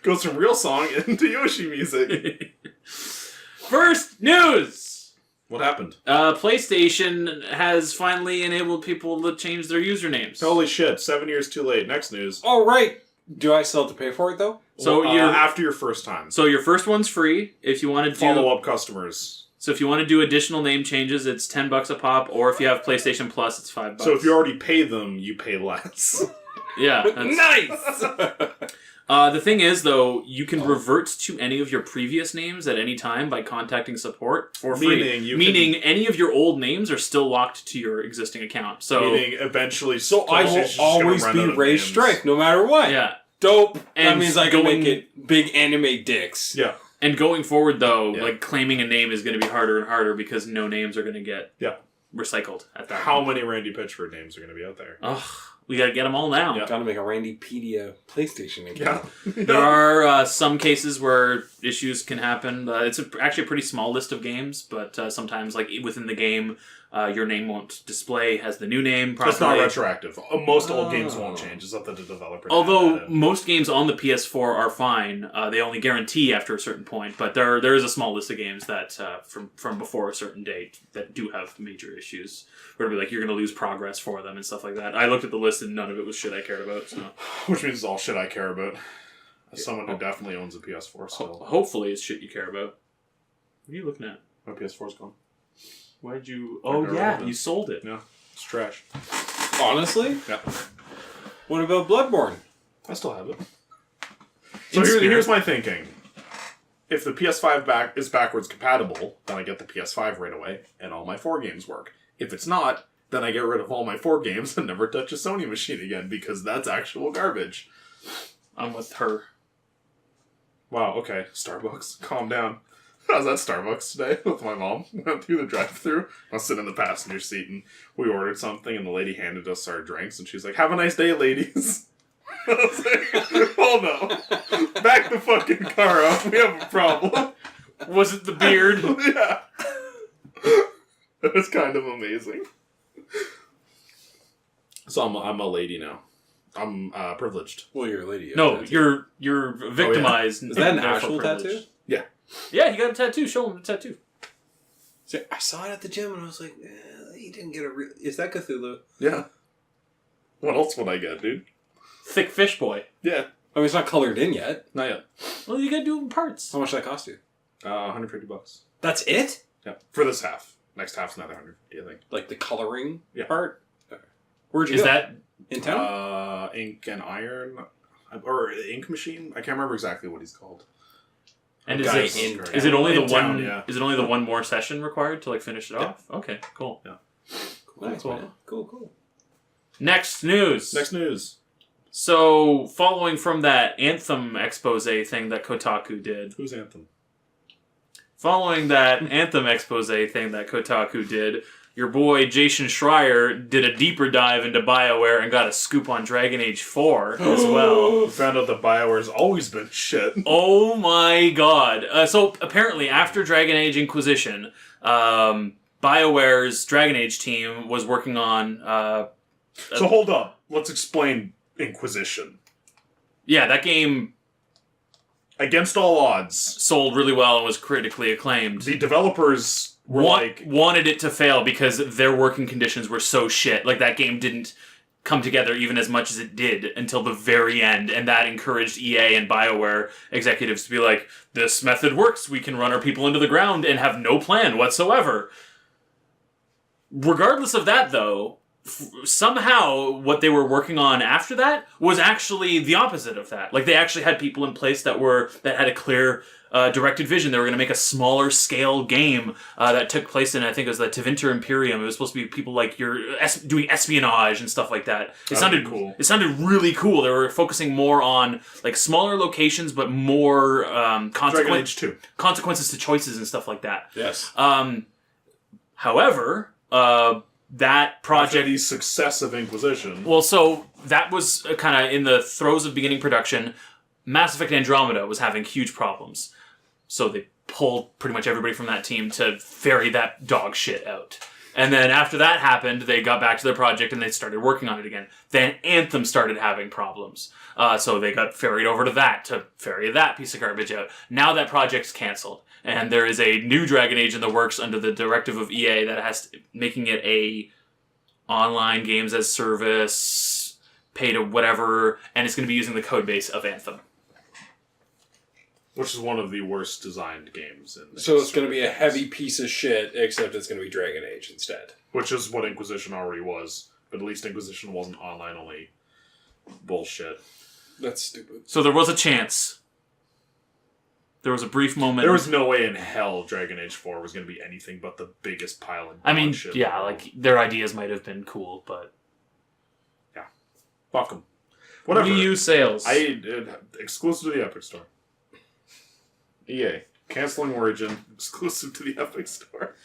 Goes from real song into Yoshi music. First news! What happened? PlayStation has finally enabled people to change their usernames. Holy shit! 7 years too late. Next news. Oh, right. Do I still have to pay for it, though? So Well, you're after your first time. So your first one's free. If you want to Follow up customers. So if you want to do additional name changes, it's $10 a pop, or if you have PlayStation Plus, it's $5. So if you already pay them, you pay less. Yeah. That's... Nice! The thing is, though, you can revert to any of your previous names at any time by contacting support for free. Meaning any of your old names are still locked to your existing account. So Meaning eventually... So I will PlayStation's just always gonna be run out of Ray names. Strike, no matter what. yeah. Dope. And that means I can going- make it big anime dicks. Yeah. And going forward, though, Yeah. like claiming a name is going to be harder and harder because no names are going to get recycled at that How point. many Randy Pitchford names are going to be out there? Ugh, we got to get them all now. Yeah. Gotta make a Randypedia PlayStation account. There are some cases where issues can happen. It's actually a pretty small list of games, but sometimes, like within the game, your name won't display as the new name properly. It's not retroactive. Most old games won't change. It's up to the developer. to Although add that in. most games on the PS4 are fine, they only guarantee after a certain point. But there is a small list of games that from before a certain date that do have major issues. Where it'll be like you're going to lose progress for them and stuff like that. I looked at the list and none of it was shit I cared about. So Which means it's all shit I care about. As someone who definitely owns a PS4 still. hopefully it's shit you care about. What are you looking at? My PS4's gone. Why did you? I Oh got rid yeah, of it. you sold it. Yeah. It's trash. Honestly? Yeah. What about Bloodborne? I still have it. So here's my thinking. If the PS5 is backwards compatible, then I get the PS5 right away, and all my 4 games work. If it's not, then I get rid of all my 4 games and never touch a Sony machine again, because that's actual garbage. I'm with her. Wow, okay. Starbucks, calm down. I was at Starbucks today with my mom. Went through the drive-thru. I was sitting in the passenger seat, and we ordered something, and the lady handed us our drinks, and she's like, "Have a nice day, ladies." I was like, "Oh no, back the fucking car up. We have a problem." Was it the beard? Yeah, it was kind of amazing. So I'm a lady now. I'm privileged. Well, you're a lady. No, you're victimized. Is that an and therefore actual privileged. tattoo? Yeah. Yeah, he got a tattoo. Show him the tattoo. So I saw it at the gym and I was like, he didn't get a real... Is that Cthulhu? Yeah. What else would I get, dude? Thick fish boy. Yeah. I mean, it's not colored in yet. Not yet. Well, you gotta do it in parts. How much did that cost you? $150. That's it? Yeah. For this half. Next half's another 150, I think. Like the coloring Yeah. part? Where'd you Is go? that... In town? Ink and Iron, or Ink Machine. I can't remember exactly what he's called. And Guys, is it only in the town, one? yeah. Is it only the one more session required to like finish it off? Okay, cool. Yeah. Nice, cool. man. Cool. Next news. Next news. So, following from that Anthem expose thing that Kotaku did, Who's Anthem? following that Anthem expose thing that Kotaku did, your boy Jason Schreier did a deeper dive into BioWare and got a scoop on Dragon Age 4 as well. We found out that BioWare's always been shit. Oh my god. So apparently after Dragon Age Inquisition, BioWare's Dragon Age team was working on... So hold up. Let's explain Inquisition. Yeah, that game Against all odds, sold really well and was critically acclaimed. the developers were like... wanted it to fail because their working conditions were so shit. Like, that game didn't come together even as much as it did until the very end, and that encouraged EA and BioWare executives to be like, this method works, we can run our people into the ground and have no plan whatsoever. Regardless of that, though, somehow what they were working on after that was actually the opposite of that. Like, they actually had people in place that had a clear directed vision. They were going to make a smaller scale game that took place in, I think it was the Tevinter Imperium. It was supposed to be people like doing espionage and stuff like that. It sounded cool. It sounded really cool. They were focusing more on like smaller locations, but more Dragon Age 2. consequences to choices and stuff like that. Yes. However, that project... After the success of Inquisition. Well, so that was kind of in the throes of beginning production. Mass Effect Andromeda was having huge problems. So they pulled pretty much everybody from that team to ferry that dog shit out. And then after that happened, they got back to their project and they started working on it again. Then Anthem started having problems. So they got ferried over to that to ferry that piece of garbage out. Now that project's canceled. And there is a new Dragon Age in the works under the directive of EA that making it a online games as service, pay to whatever, and it's going to be using the code base of Anthem. Which is one of the worst designed games in the So it's going to history be a of heavy games. piece of shit, except it's going to be Dragon Age instead. Which is what Inquisition already was. But at least Inquisition wasn't online only bullshit. That's stupid. So there was a chance. There was a brief moment. There was no way in hell Dragon Age 4 was going to be anything but the biggest pile of I mean, shit. yeah, like, their ideas might have been cool, but... Fuck them. Whatever. Wii U sales. Exclusive to the Epic Store. EA. Canceling Origin. Exclusive to the Epic Store.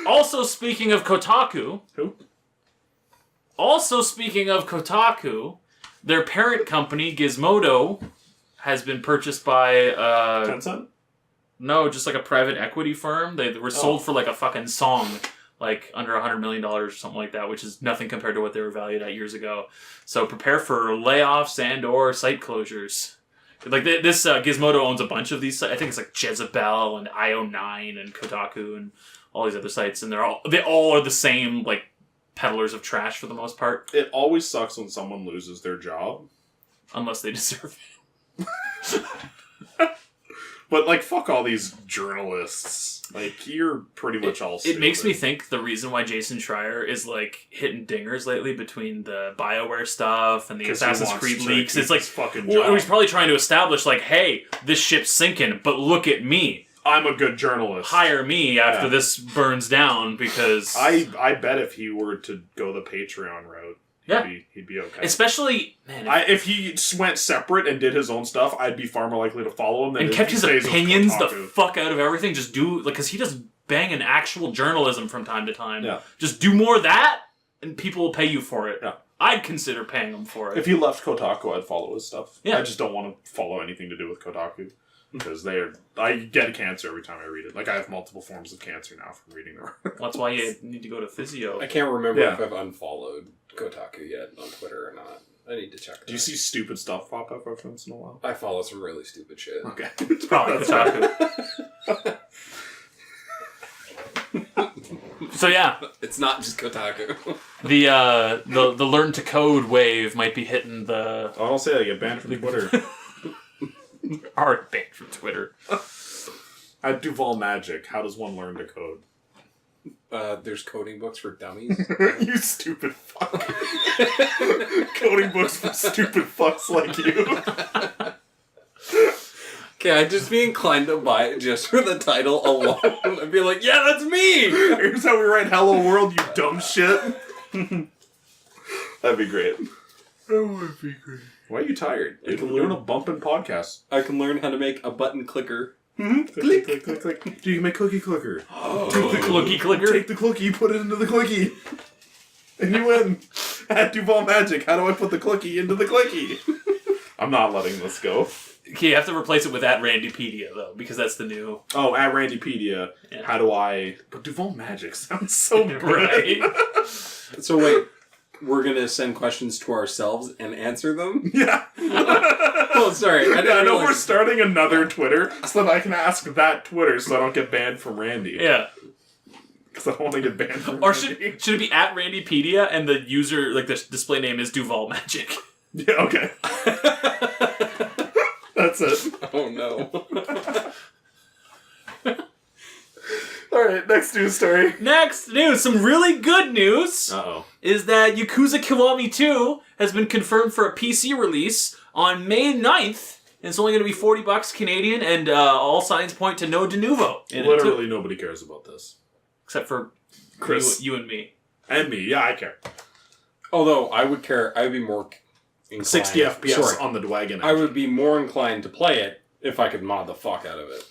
Also, speaking of Kotaku... Who? Also, speaking of Kotaku, their parent company, Gizmodo, has been purchased by... Tencent? No, just like a private equity firm. They were sold for like a fucking song, like under $100 million or something like that, which is nothing compared to what they were valued at years ago. So prepare for layoffs and or site closures. Like this Gizmodo owns a bunch of these. I think it's like Jezebel and IO9 and Kotaku and all these other sites, and they all are the same like peddlers of trash for the most part, It always sucks when someone loses their job. unless they deserve it. But, like, fuck all these journalists. Like, you're pretty much all stupid. It makes me think the reason why Jason Schreier is like hitting dingers lately between the BioWare stuff and the 'Cause he Assassin's wants Creed to leaks. keep It's like his fucking well, job. he's probably trying to establish like, hey, this ship's sinking, but look at me. I'm a good journalist. Hire me after Yeah. this burns down because I bet if he were to go the Patreon route, Yeah. He'd be okay. Especially, man, If he just went separate and did his own stuff, I'd be far more likely to follow him than and if kept he his stays with opinions the Kotaku. fuck out of everything. Just do, because he does bang an actual journalism from time to time. Yeah. Just do more of that, and people will pay you for it. Yeah. I'd consider paying him for it. If he left Kotaku, I'd follow his stuff. Yeah. I just don't want to follow anything to do with Kotaku. Because I get cancer every time I read it. Like, I have multiple forms of cancer now from reading their That's why you need to go to physio. I can't remember Yeah. if I've unfollowed Kotaku yet on Twitter or not. I need to check that. Do you see stupid stuff pop up every once in a while? I follow some really stupid shit. Okay. It's probably Kotaku. So yeah, It's not just Kotaku. the learn to code wave might be hitting the Oh, don't say that. I get banned from Twitter. art banned from Twitter. At Duval Magic, how does one learn to code? There's coding books for dummies. You stupid fuck. Coding books for stupid fucks like you. Okay, I'd just be inclined to buy it just for the title alone. I'd be like, yeah, that's me! Here's how we write Hello World, you dumb shit. That'd be great. That would be great. Why are you tired? You're doing a bumping podcast. I can learn how to make a button clicker. Click, click, click, click. Do you can make cookie clicker? Take the cookie clicker. Take the cookie, put it into the clicky. And you win. At Duval Magic, how do I put the clicky into the clicky? I'm not letting this go. Okay, you have to replace it with @Randypedia though, because that's the new. Oh, at Randypedia, Yeah. how do I... But Duval Magic sounds so good. Right. So wait, we're gonna send questions to ourselves and answer them? Yeah. Oh, sorry. I know realize- we're starting another Twitter so that I can ask that Twitter so I don't get banned from Randy. Yeah. Because I don't want to get banned from Or Randy. should it be @Randypedia and the user, like the display name is Duval Magic? Yeah, okay. That's it. Oh no. Alright, next news story. Next news, some really good news Uh-oh. is that Yakuza Kiwami 2 has been confirmed for a PC release on May 9th. And it's only going to be $40 Canadian, and all signs point to no de novo. in it, Literally nobody cares about this. except for Chris. you and me. And me, yeah, I care. Although I would care, I would be more inclined. 60 FPS Sorry. on the Dwagon. I would be more inclined to play it if I could mod the fuck out of it.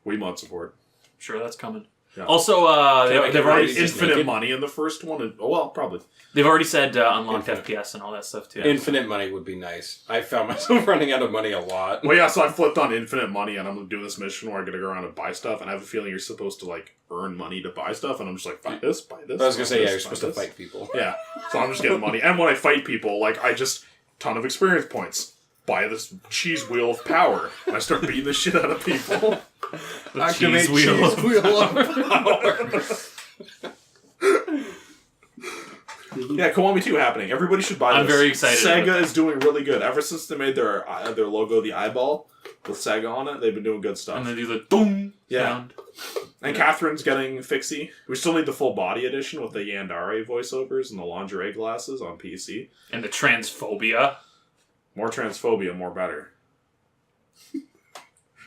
We mod support. Sure, that's coming. Yeah. Also, they've already just infinite make it- money in the first one. And, oh, well, probably. they've already said unlocked Infinite. FPS and all that stuff too. Infinite money would be nice. I found myself running out of money a lot. Well, yeah, so I flipped on infinite money, and I'm going to do this mission where I got to go around and buy stuff, and I have a feeling you're supposed to, like, earn money to buy stuff, and I'm just like, buy this, buy this. I was gonna buy say, yeah, this, you're buy supposed to this. fight people. Yeah, so I'm just getting money. And when I fight people, like, I just, ton of experience points. Buy this cheese wheel of power. And I start beating the shit out of people. Activate cheese wheel of power. Yeah, Kiwami 2 happening. Everybody should buy this. I'm very excited Sega about is doing really good. Ever since they made their logo the eyeball with Sega on it, they've been doing good stuff. And then do the boom Yeah. sound. And Catherine's getting fixie. We still need the full body edition with the Yandere voiceovers and the lingerie glasses on PC. And the transphobia. More transphobia, more better.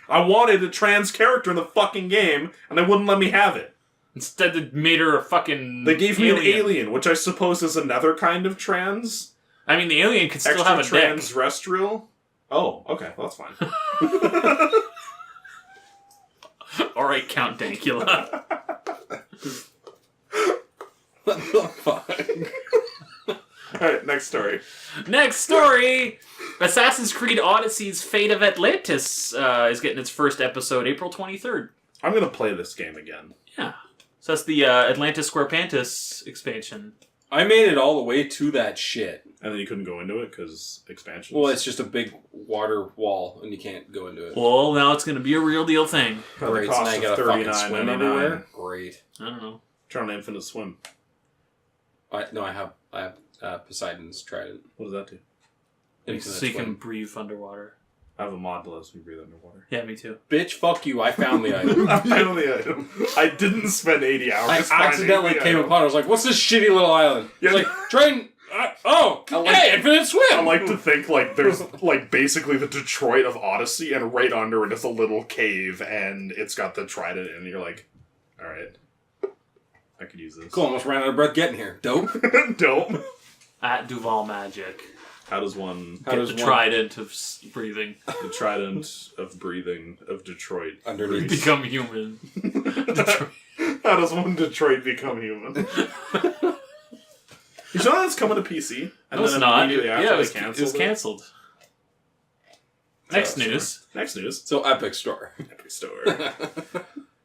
I wanted a trans character in the fucking game, and they wouldn't let me have it. Instead, they made her a fucking. They gave me an alien, which I suppose is another kind of trans. I mean, the alien could still have a dick. Extraterrestrial. Oh, okay, well, that's fine. Alright, Count Dankula. What the fuck? Alright, next story. Next story! Assassin's Creed Odyssey's Fate of Atlantis is getting its first episode April 23rd. I'm gonna play this game again. Yeah. So that's the Atlantis Squarepantis expansion. I made it all the way to that shit. And then you couldn't go into it because expansions. Well, it's just a big water wall, and you can't go into it. Well, now it's going to be a real deal thing. At the Great, so cost now you of gotta fucking swim $39.99. everywhere? Great. I don't know. Turn on Infinite Swim. I have Poseidon's Trident. What does that do? Infinite So you can swim. breathe underwater. I have a mod that lets me breathe underwater. Yeah, me too. Bitch, fuck you, I found the item. I found the item. I didn't spend 80 hours I finding accidentally the came item. upon it. I was like, what's this shitty little island? Yeah. It's like, Trident. Hey, Infinite Swim! I like to think, like, there's, like, basically the Detroit of Odyssey, and right under it is a little cave, and it's got the trident, and you're like, alright. I could use this. Cool, almost ran out of breath getting here. Dope. Dope. At Duval Magic. How does one Get the trident of breathing. the trident of breathing of Detroit Underneath. Become human. Detroit. How does one Detroit become human? You know that's coming to PC? No, it's not. Immediately after Yeah, it they was cancelled. Next news. Next news. So Epic Store. Epic Store.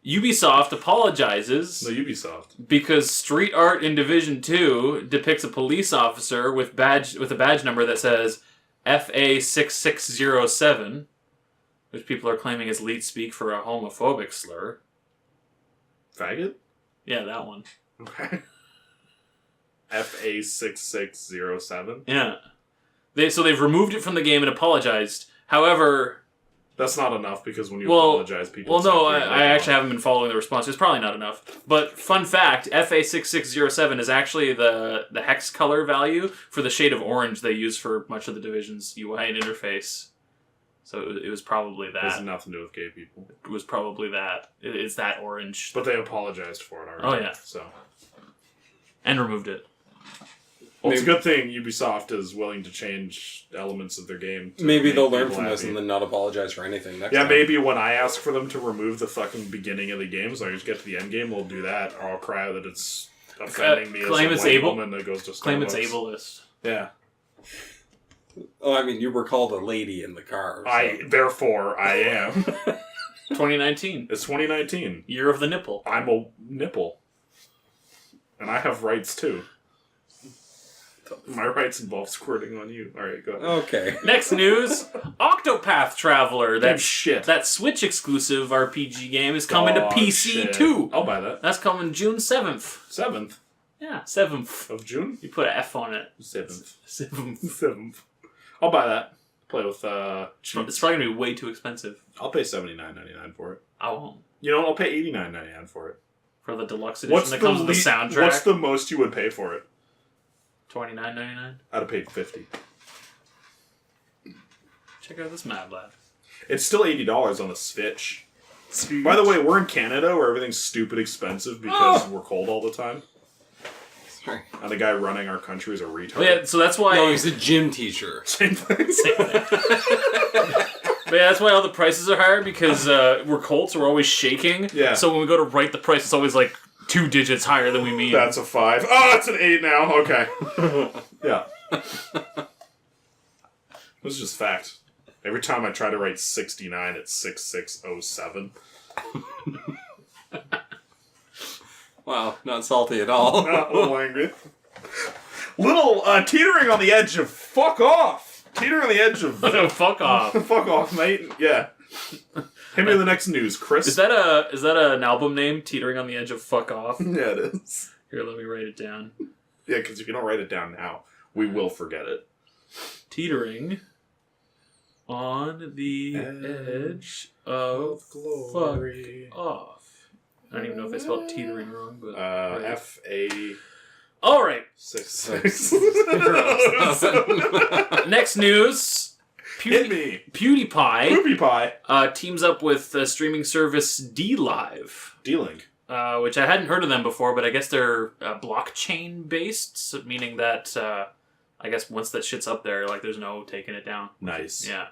Ubisoft apologizes No, Ubisoft. because street art in Division 2 depicts a police officer with a badge number that says FA6607, which people are claiming is leet speak for a homophobic slur. Faggot? Yeah, that one. Okay. FA6607? Yeah. They've removed it from the game and apologized. However... That's not enough because when you apologize, people... Well, no, I actually haven't been following the response. It's probably not enough. But fun fact, FA6607 is actually the hex color value for the shade of orange they use for much of the Division's UI and interface. So it was probably that. It has nothing to do with gay people. It was probably that. It's that orange. But they apologized for it already. Oh, yeah. So... And removed it. Well, it's a good thing Ubisoft is willing to change elements of their game. Maybe they'll learn from this and then not apologize for anything next time. Yeah, maybe when I ask for them to remove the fucking beginning of the game, so I just get to the end game, we'll do that, or I'll cry out that it's offending me as a white woman that goes to Starbucks. Claim it's ableist. Yeah. Oh, I mean, you were called a lady in the car. So. Therefore, I am. 2019. It's 2019. Year of the nipple. I'm a nipple. And I have rights, too. My rights involve squirting on you. Alright, go ahead. Okay. Next news, Octopath Traveler. That shit. That Switch exclusive RPG game is coming to PC too. I'll buy that. That's coming June 7th. 7th Yeah, 7th. of June? You put an F on it. 7th. 7th. 7th. I'll buy that. Play with It's probably going to be way too expensive. I'll pay $79.99 for it. I won't. You know what? I'll pay $89.99 for it. For the deluxe edition that comes with the soundtrack. What's the most you would pay for it? $29.99. I'd have paid $50. Check out this Mad Lab. It's still $80 on the Switch. By the way, we're in Canada where everything's stupid expensive because we're cold all the time. Sorry. And the guy running our country is a retard. Oh, yeah, so that's why. No, he's a gym teacher. Same thing. Same thing. But yeah, that's why all the prices are higher because we're cold, so we're always shaking. Yeah. So when we go to write the price, it's always like 2 digits higher than we mean. That's a 5. Oh, it's an 8 now. Okay. Yeah. This is just fact. Every time I try to write 69, it's 6607. Wow, not salty at all. A little angry. Little teetering on the edge of fuck off. Teetering on the edge of Fuck off. fuck off, mate. Yeah. Hit me with the next news, Chris. Is that an album name? Teetering on the edge of fuck off. Yeah, it is. Here, let me write it down. Yeah, because if you don't write it down now, we will forget it. Teetering on the edge of glory. fuck off. I don't even know if I spelled teetering wrong, but F-A... All right. 6. Next news. Hit me. PewDiePie Poopy pie. teams up with streaming service D-Live. D-Link. Which I hadn't heard of them before, but I guess they're blockchain based, so meaning that I guess once that shit's up there, like there's no taking it down. Nice. Yeah,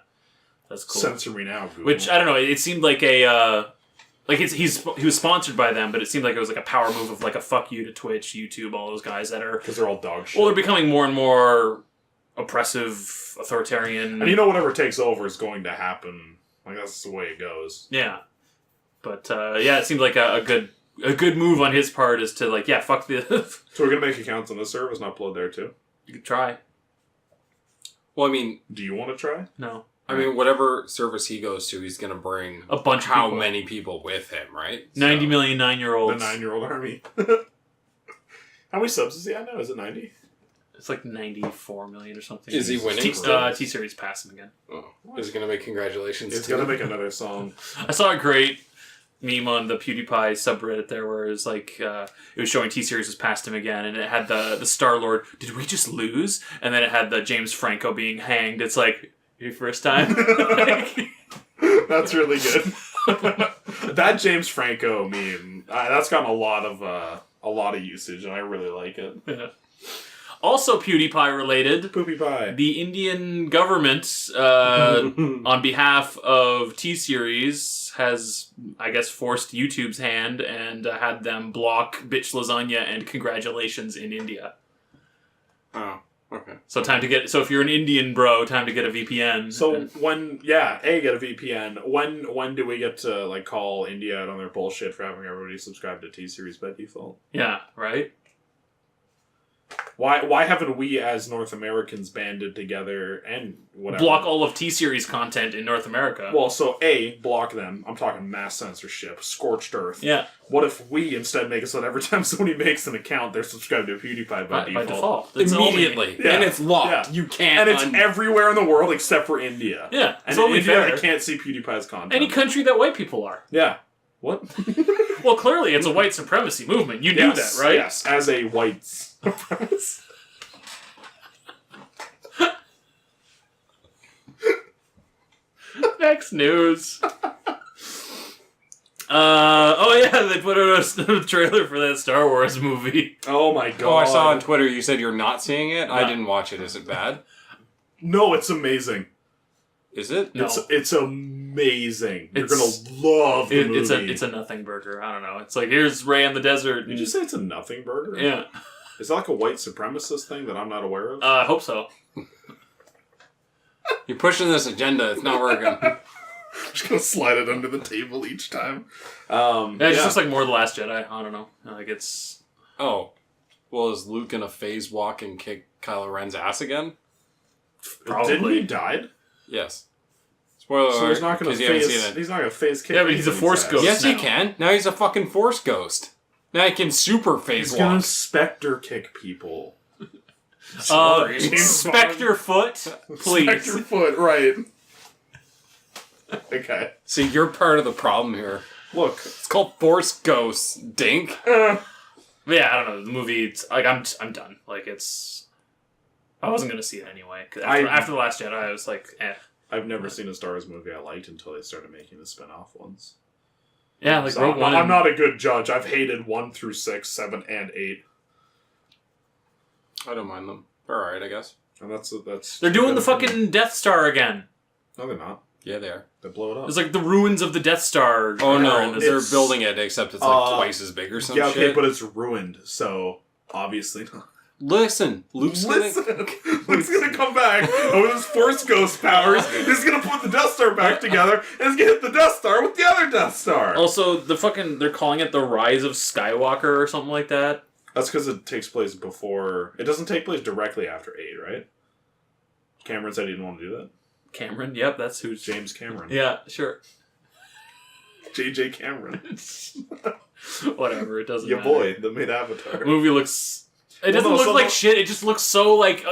that's cool. Censor me now, Google. Which I don't know. It seemed like a he was sponsored by them, but it seemed like it was like a power move of like a fuck you to Twitch, YouTube, all those guys that are because they're all dog shit. Well, they're becoming more and more oppressive, authoritarian, and you know whatever takes over is going to happen. Like that's the way it goes. Yeah, but yeah, it seemed like a good move on his part is to like fuck the. So we're gonna make accounts on this service and upload there too. You could try. Well, I mean, do you want to try? No. I mean, whatever service he goes to, he's going to bring a bunch of how people. many people with him, right? 90 million 9-year-olds. The 9-year-old army. How many subs is he at now? Is it 90? It's like 94 million or something. Is he winning? T-Series passed him again. Oh. Is he going to make congratulations? He's going to make another song. I saw a great meme on the PewDiePie subreddit there where it was like, it was showing T-Series has passed him again, and it had the Star-Lord, did we just lose? And then it had the James Franco being hanged. It's like, your first time? That's really good. That James Franco meme, that's gotten a lot of usage, and I really like it. Yeah. Also PewDiePie related. Poopy pie. The Indian government, on behalf of T-Series, has, I guess, forced YouTube's hand and had them block bitch lasagna and congratulations in India. Oh, okay. So if you're an Indian bro, time to get a VPN. So get a VPN. When do we get to like call India out on their bullshit for having everybody subscribe to T-Series by default? Yeah, right? Why haven't we as North Americans banded together and whatever? Block all of T-Series content in North America. Well, so block them. I'm talking mass censorship, scorched earth. Yeah. What if we instead make it so that every time somebody makes an account, they're subscribed to PewDiePie by default? It's Immediately. Yeah. And it's locked. Yeah. You can't. And it's everywhere in the world except for India. Yeah, And it's in only India, fair. they can't see PewDiePie's content. Any country that white people are. Yeah. What? Well, clearly it's a white supremacy movement. You knew that, right? Yes, as a white supremacist. Next news. They put out a trailer for that Star Wars movie. Oh my god. Oh, I saw on Twitter you said you're not seeing it. I didn't watch it. Is it bad? No, it's amazing. Is it? No. It's amazing. You're It's- gonna love the movie. It's a nothing burger. I don't know. It's like, here's Ray in the desert. Did you say it's a nothing burger? Yeah. Is that like a white supremacist thing that I'm not aware of? I hope so. You're pushing this agenda. It's not working. I'm just gonna slide it under the table each time. Yeah, it just looks like more of The Last Jedi. I don't know. Like, it's... Oh. Well, is Luke gonna phase walk and kick Kylo Ren's ass again? Probably. Didn't he died? Yes. Spoiler So alert, he's not gonna 'cause you haven't phase. seen it. He's not gonna phase kick. Yeah, but he's a anybody's Force ass. ghost. Yes, he now. can. Now he's a fucking Force ghost. Now he can super phase He's gonna walk. specter kick people. Spectre Foot, please. Spectre foot, right? Okay. See, you're part of the problem here. Look. It's called Force Ghosts, dink. But yeah, I don't know. The movie, it's, like, I'm done. Like, it's... I wasn't going to see it anyway. 'Cause after The Last Jedi, I was like, eh. I've never seen a Star Wars movie I liked until they started making the spin-off ones. Yeah, like So Rogue One. I'm not a good judge. I've hated 1 through 6, 7, and 8. I don't mind them. They're alright, I guess. And that's They're doing the fucking Death Star again. No, they're not. Yeah, they are. They blow it up. It's like the ruins of the Death Star. Oh no, And they're it's- building it, except it's like twice as big or some yeah, okay, shit. but it's ruined, so obviously not. Listen, Luke's Listen, Luke's gonna come back and with his Force Ghost powers. He's gonna put the Death Star back together, and he's gonna hit the Death Star with the other Death Star. Also, they're calling it the Rise of Skywalker or something like that. That's because it takes place before. It doesn't take place directly after 8, right? Cameron said he didn't want to do that. Cameron, yep, that's who's... James Cameron. Yeah, sure. J.J. Cameron. Whatever, it doesn't Your matter. boy, the mid Avatar. The movie looks... It doesn't look like shit, it just looks so like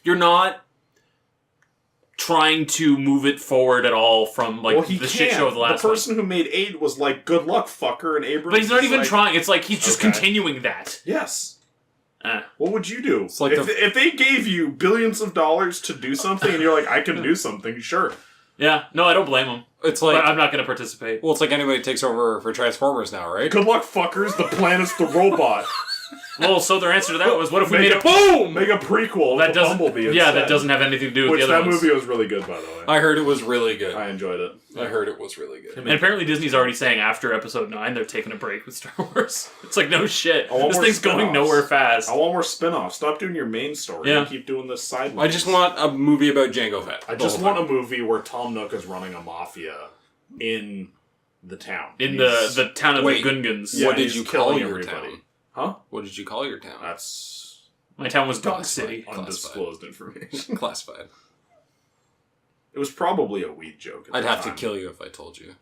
you're not trying to move it forward at all from like he the shit show of the last The person who made 8 was like, good luck, fucker, and Abrams one. But he's not is even like, trying, it's like he's just Okay. continuing that. Yes. Eh. What would you do? It's like if they gave you billions of dollars to do something and you're like, I can do something, sure. Yeah, no, I don't blame him. It's like, But I'm not going to participate. well, it's like anybody takes over for Transformers now, right? Good luck, fuckers, the planet's the robot. Well, so their answer to that was, what if we made Make a boom? Make a prequel That with doesn't. Bumblebee Yeah, instead. that doesn't have anything to do with Which the other that ones. movie was really good, by the way. I heard it was really good. I enjoyed it. I heard it was really good. And apparently Disney's already saying after Episode 9 they're taking a break with Star Wars. It's like, no shit. I want This more thing's going spin-offs. nowhere fast. I want more spin-offs. Stop doing your main story Yeah. and keep doing this side I just want a movie about Jango Fett. I just want a movie where Tom Nook is running a mafia in the town. In He's- the town of Wait. the Gungans. Yeah, What did he's you call killing your everybody. town? Huh? What did you call your town? That's My town was Dog Classified. City. undisclosed information. Classified. It was probably a weed joke. At I'd the have to time. kill you if I told you.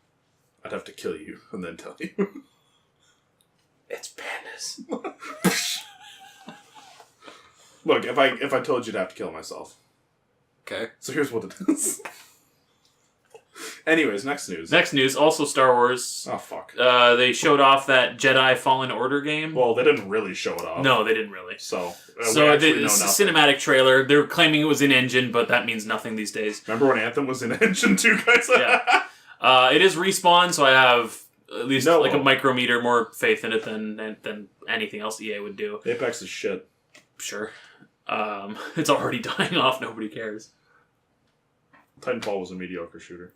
I'd have to kill you and then tell you. It's pandas. Look, if I told you, I'd have to kill myself. Okay. So here's what it is. Anyways, next news. Next news, also Star Wars. Oh fuck. They showed off that Jedi Fallen Order game. Well, they didn't really show it off. No, they didn't really. So we So actually know it's a nothing. cinematic trailer. They're claiming it was in engine, but that means nothing these days. Remember when Anthem was in Engine 2, guys? Yeah. It is Respawn, so I have at least No. like a micrometer more faith in it than anything else EA would do. Apex is shit. Sure. It's already dying off. Nobody cares. Titanfall was a mediocre shooter.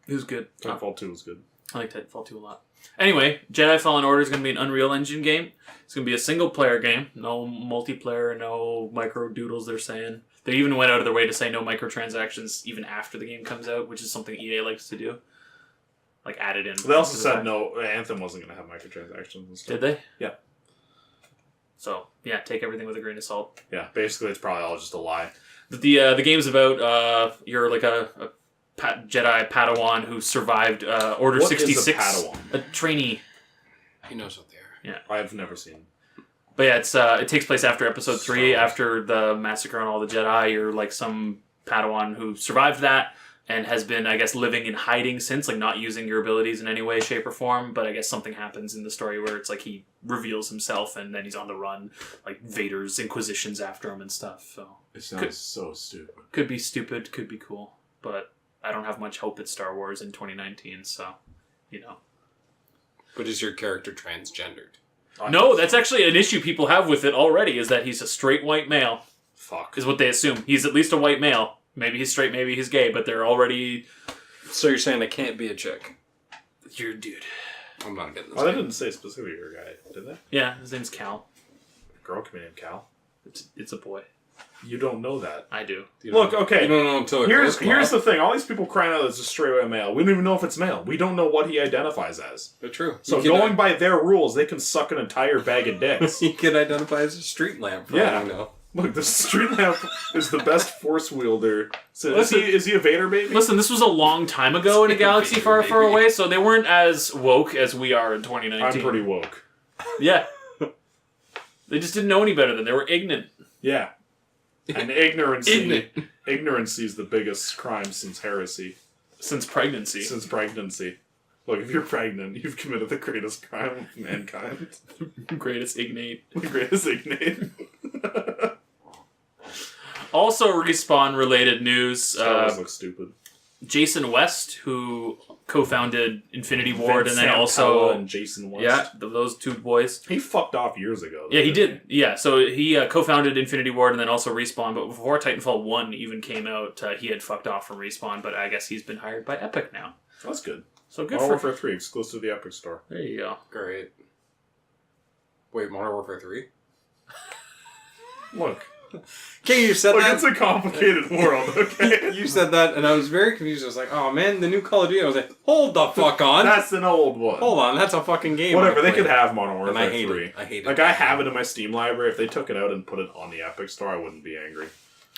It was good. Titanfall 2 was good. I like Titanfall 2 a lot. Anyway, Jedi Fallen Order is going to be an Unreal Engine game. It's going to be a single-player game. No multiplayer, no micro-doodles, they're saying. They even went out of their way to say no microtransactions even after the game comes out, which is something EA likes to do. Like, add it in. They also said no, Anthem wasn't going to have microtransactions and stuff. Did they? Yeah. So, yeah, take everything with a grain of salt. Yeah, basically it's probably all just a lie. The game's about you're like a Jedi Padawan who survived Order What 66. is a Padawan? A trainee. He knows what they are. Yeah. I've never seen. But yeah, it takes place after Episode 3, after the massacre on all the Jedi. You're like some Padawan who survived that and has been, I guess, living in hiding since, like not using your abilities in any way, shape, or form. But I guess something happens in the story where it's like he reveals himself and then he's on the run. Like Vader's Inquisition's after him and stuff. So It sounds so stupid. could be stupid, could be cool. But I don't have much hope at Star Wars in 2019, so, you know. But is your character transgendered? No, that's actually an issue people have with it already, is that he's a straight white male. Fuck. Is what they assume. He's at least a white male. Maybe he's straight, maybe he's gay, but they're already... So you're saying it can't be a chick? You're a dude. I'm not getting this. Oh, they didn't say specifically your guy, did they? Yeah, his name's Cal. A girl can be named Cal. It's a boy. You don't know that. I do. Look, okay. You don't know until it Here's goes the thing. All these people crying out it's a straight white male. We don't even know if it's male. We don't know what he identifies as. They're true. So going by their rules, they can suck an entire bag of dicks. He could identify as a street lamp. For all I know. Look, the street lamp is the best force wielder. So Listen, is he a Vader baby? Listen, this was a long time ago in a galaxy far, far away, so they weren't as woke as we are in 2019. I'm pretty woke. Yeah. They just didn't know any better then. They were ignorant. Yeah. And ignorancy. Ignorant. Ignorancy is the biggest crime since heresy. Since pregnancy. Since pregnancy. Look, if you're pregnant, you've committed the greatest crime of mankind. Greatest ignate. The greatest ignite. Also, Respawn-related news. Star Wars looks stupid. Jason West, who co-founded Infinity Ward, Vince and then Santella also... and Jason West. Yeah, those two boys. He fucked off years ago. Yeah, he did. Yeah, so he co-founded Infinity Ward and then also Respawn, but before Titanfall 1 even came out, he had fucked off from Respawn, but I guess he's been hired by Epic now. That's good. So good Modern for... Warfare 3, exclusive to the Epic Store. There you go. Great. Wait, Modern Warfare 3? Look. Okay, you said Look, that. it's a complicated world, okay? You said that, and I was very confused. I was like, oh man, the new Call of Duty. I was like, hold the fuck on. That's an old one. Hold on, that's a fucking game. Whatever, I they played. could have Modern Warfare And I hate 3. it. I hate it. Like, I have it in my Steam library. If they took it out and put it on the Epic Store, I wouldn't be angry.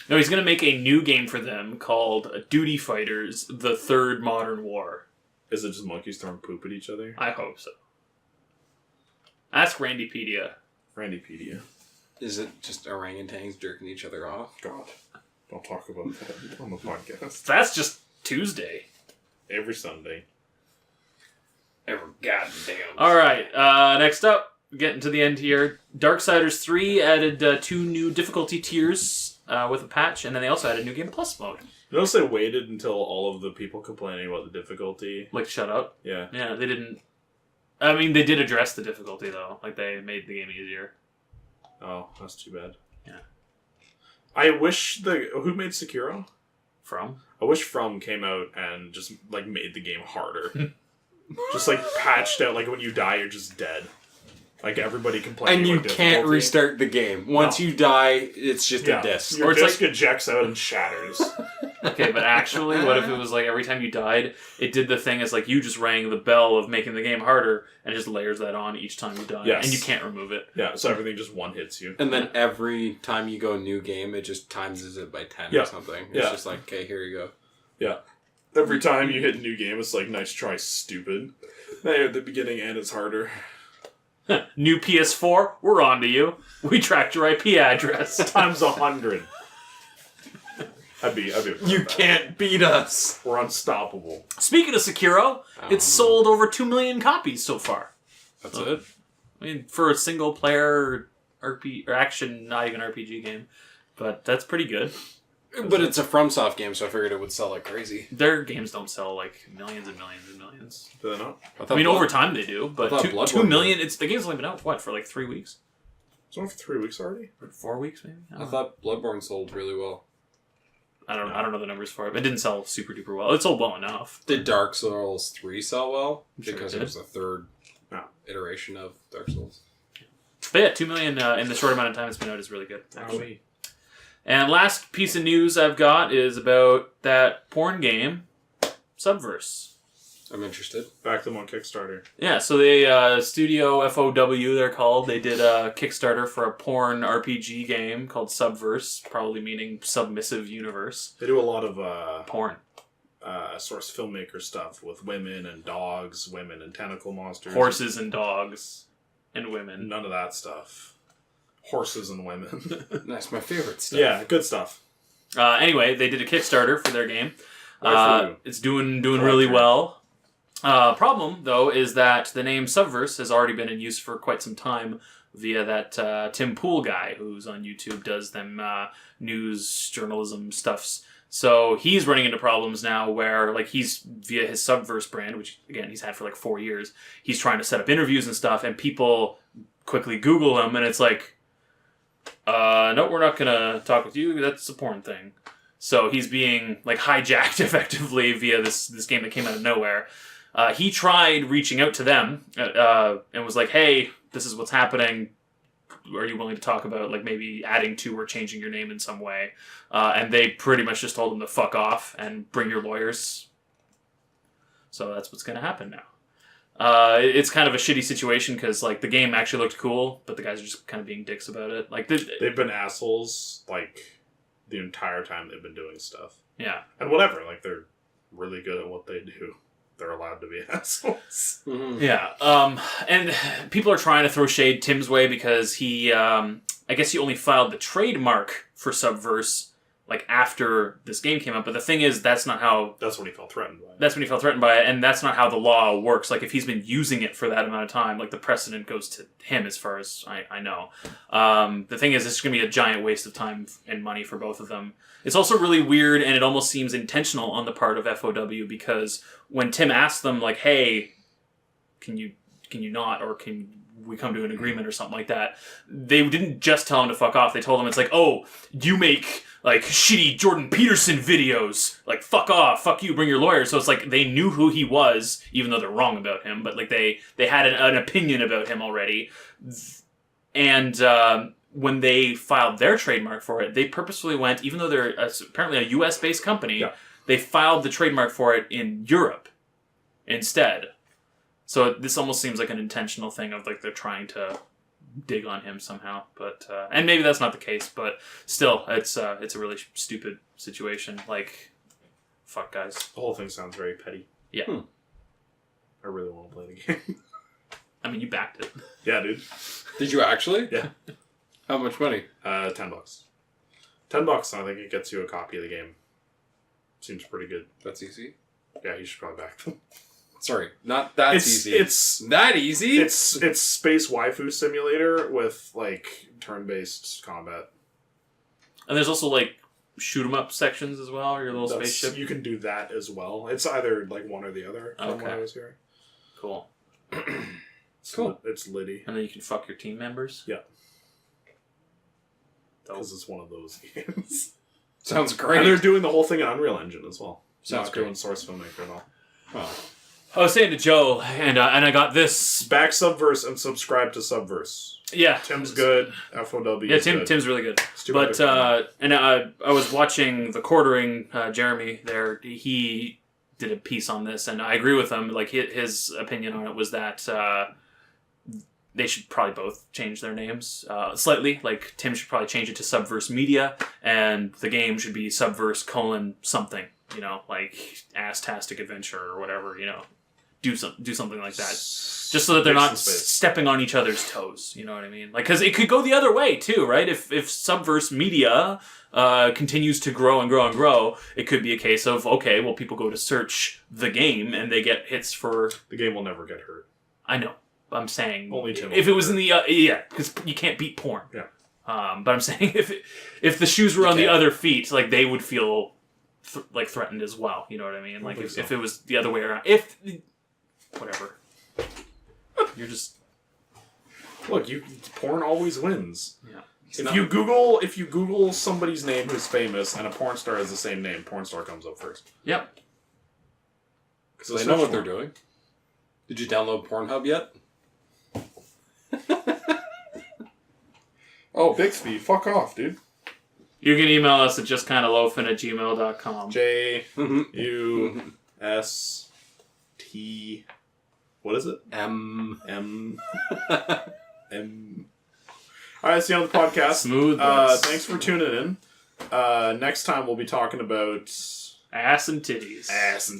No, he's going to make a new game for them called Duty Fighters, The Third Modern War. Is it just monkeys throwing poop at each other? I hope so. Ask Randypedia. Randypedia. Is it just orangutans jerking each other off? God. Don't talk about that on the podcast. That's just Tuesday. Every Sunday. Every goddamn. Alright, next up, getting to the end here. Darksiders 3 added 2 new difficulty tiers with a patch, and then they also added New Game Plus mode. Notice they waited until all of the people complaining about the difficulty. Like, shut up. Yeah. Yeah, they didn't... I mean, they did address the difficulty, though. Like, they made the game easier. Oh, that's too bad. Yeah. I wish who made Sekiro? From? I wish From came out and just, like, made the game harder. Just, like, patched out, like, when you die, you're just dead. Like, everybody complaining And you about can't difficulty. restart the game. Once No. you die, it's just Yeah. a disc. Your Or it's disc ejects out and shatters. Okay, but actually, what if it was like every time you died, it did the thing as like you just rang the bell of making the game harder and it just layers that on each time you die. Yes. And you can't remove it. Yeah, so everything just one hits you. And then every time you go new game, it just times it by 10 Yeah. or something. It's Yeah. just like, okay, here you go. Yeah. Every time you hit a new game, it's like, nice try, stupid. Then at the beginning, and it's harder. New PS4, we're on to you. We tracked your IP address. Times 100. I'd be You can't beat us. We're unstoppable. Speaking of Sekiro, it's sold over 2 million copies so far. That's it. I mean, for a single player RPG or action, not even RPG game, but that's pretty good. But it's a FromSoft game, so I figured it would sell like crazy. Their games don't sell like millions and millions and millions. Do they not? I mean, over time they do, but thought 2 Bloodborne million. The game's only been out for like 3 weeks. It's on for 3 weeks already? Or 4 weeks, maybe? I thought Bloodborne sold really well. I don't know the numbers for it. But it didn't sell super duper well. It sold well enough. Did Dark Souls 3 sell well? Sure Because it it did. was the third iteration of Dark Souls. But yeah, 2 million in the short amount of time it's been out is really good. Actually. Oh, And last piece of news I've got is about that porn game, Subverse. I'm interested. back them on Kickstarter. Yeah, so they, Studio FOW they're called, they did a Kickstarter for a porn RPG game called Subverse, probably meaning submissive universe. They do a lot of Porn. source filmmaker stuff with women and dogs, women and tentacle monsters. Horses and dogs and women. None of that stuff. Horses and women. That's my favorite stuff. Yeah, good stuff. Anyway, they did a Kickstarter for their game. Waifu. It's doing really well. Problem, though, is that the name Subverse has already been in use for quite some time via that Tim Pool guy who's on YouTube, does them news, journalism stuffs. So he's running into problems now where, like, he's, via his Subverse brand, which, again, he's had for like 4 years, he's trying to set up interviews and stuff, and people quickly Google him, and it's like, no, we're not going to talk with you, that's a porn thing. So he's being, like, hijacked effectively via this game that came out of nowhere. He tried reaching out to them and was like, hey, this is what's happening. Are you willing to talk about, like, maybe adding to or changing your name in some way? And they pretty much just told him to fuck off and bring your lawyers. So that's what's going to happen now. It's kind of a shitty situation because, like, the game actually looked cool, but the guys are just kind of being dicks about it. Like, They've been assholes, like, the entire time they've been doing stuff. yeah. And whatever, like, they're really good at what they do. They're allowed to be assholes. Mm-hmm. Yeah, and people are trying to throw shade Tim's way because he, I guess he only filed the trademark for Subverse, like, after this game came out. But the thing is, that's not how... That's when he felt threatened by it. That's when he felt threatened by it, and that's not how the law works. Like, if he's been using it for that amount of time, like, the precedent goes to him as far as I know. The thing is, it's going to be a giant waste of time and money for both of them. It's also really weird, and it almost seems intentional on the part of FOW, because when Tim asked them, like, hey, can you not, or can we come to an agreement or something like that, they didn't just tell him to fuck off. They told him, it's like, oh, you make, like, shitty Jordan Peterson videos. Like, fuck off, fuck you, bring your lawyer. So it's like they knew who he was, even though they're wrong about him, but, like, they had an opinion about him already. And when they filed their trademark for it, they purposefully went, even though they're apparently a US-based company, they filed the trademark for it in Europe instead. So this almost seems like an intentional thing of, like, they're trying to dig on him somehow. But and maybe that's not the case, but still, it's a really stupid situation. Like, fuck, guys. The whole thing sounds very petty. Yeah. I really want to play the game. I mean, you backed it. Yeah, dude. Did you actually? Yeah. How much money? $10. $10, I think it gets you a copy of the game. Seems pretty good. That's easy. Yeah, you should probably back them. Sorry, not that easy. It's that easy? It's space waifu simulator with, like, turn-based combat. And there's also, like, shoot 'em up sections as well, or your little spaceship. You can do that as well. It's either, like, one or the other, from what Okay. I was hearing. Cool. Cool. It's litty. And then you can fuck your team members. Yeah. Dope. Because it's one of those games. Sounds And great. they're doing the whole thing in Unreal Engine as well. Sounds Not great. doing Source Filmmaker at all. Oh. I was saying to Joe, and I got this. Back Subverse and subscribe to Subverse. Yeah. Tim's good. FOW Yeah, is good. Tim's really good. Stupid But, and I was watching The Quartering, Jeremy there, he did a piece on this, and I agree with him. Like, his opinion on it was that they should probably both change their names slightly. Like, Tim should probably change it to Subverse Media, and the game should be Subverse : something, you know, like Ass-tastic Adventure or whatever, you know. Do something like that. Just so that they're not stepping on each other's toes, you know what I mean? Like, because it could go the other way, too, right? If Subverse Media continues to grow and grow and grow, it could be a case of, okay, well, people go to search the game, and they get hits for... The game will never get hurt. I know. I'm saying... Only Tim if will it was get in the... yeah, because you can't beat porn. Yeah. But I'm saying if the shoes were on the other feet, like, they would feel, threatened as well, you know what I mean? Like, if it was the other way around. Whatever. You're just... Look, porn always wins. Yeah. If you Google somebody's name who's famous and a porn star has the same name, porn star comes up first. Yep. Because they know what they're doing. Did you download Pornhub yet? Oh, Bixby, fuck off, dude. You can email us at justkindaloafin@gmail.com. JUST. What is it? M. Alright, see you on the podcast. Smooth. Thanks for tuning in. Next time we'll be talking about ass and titties. ass and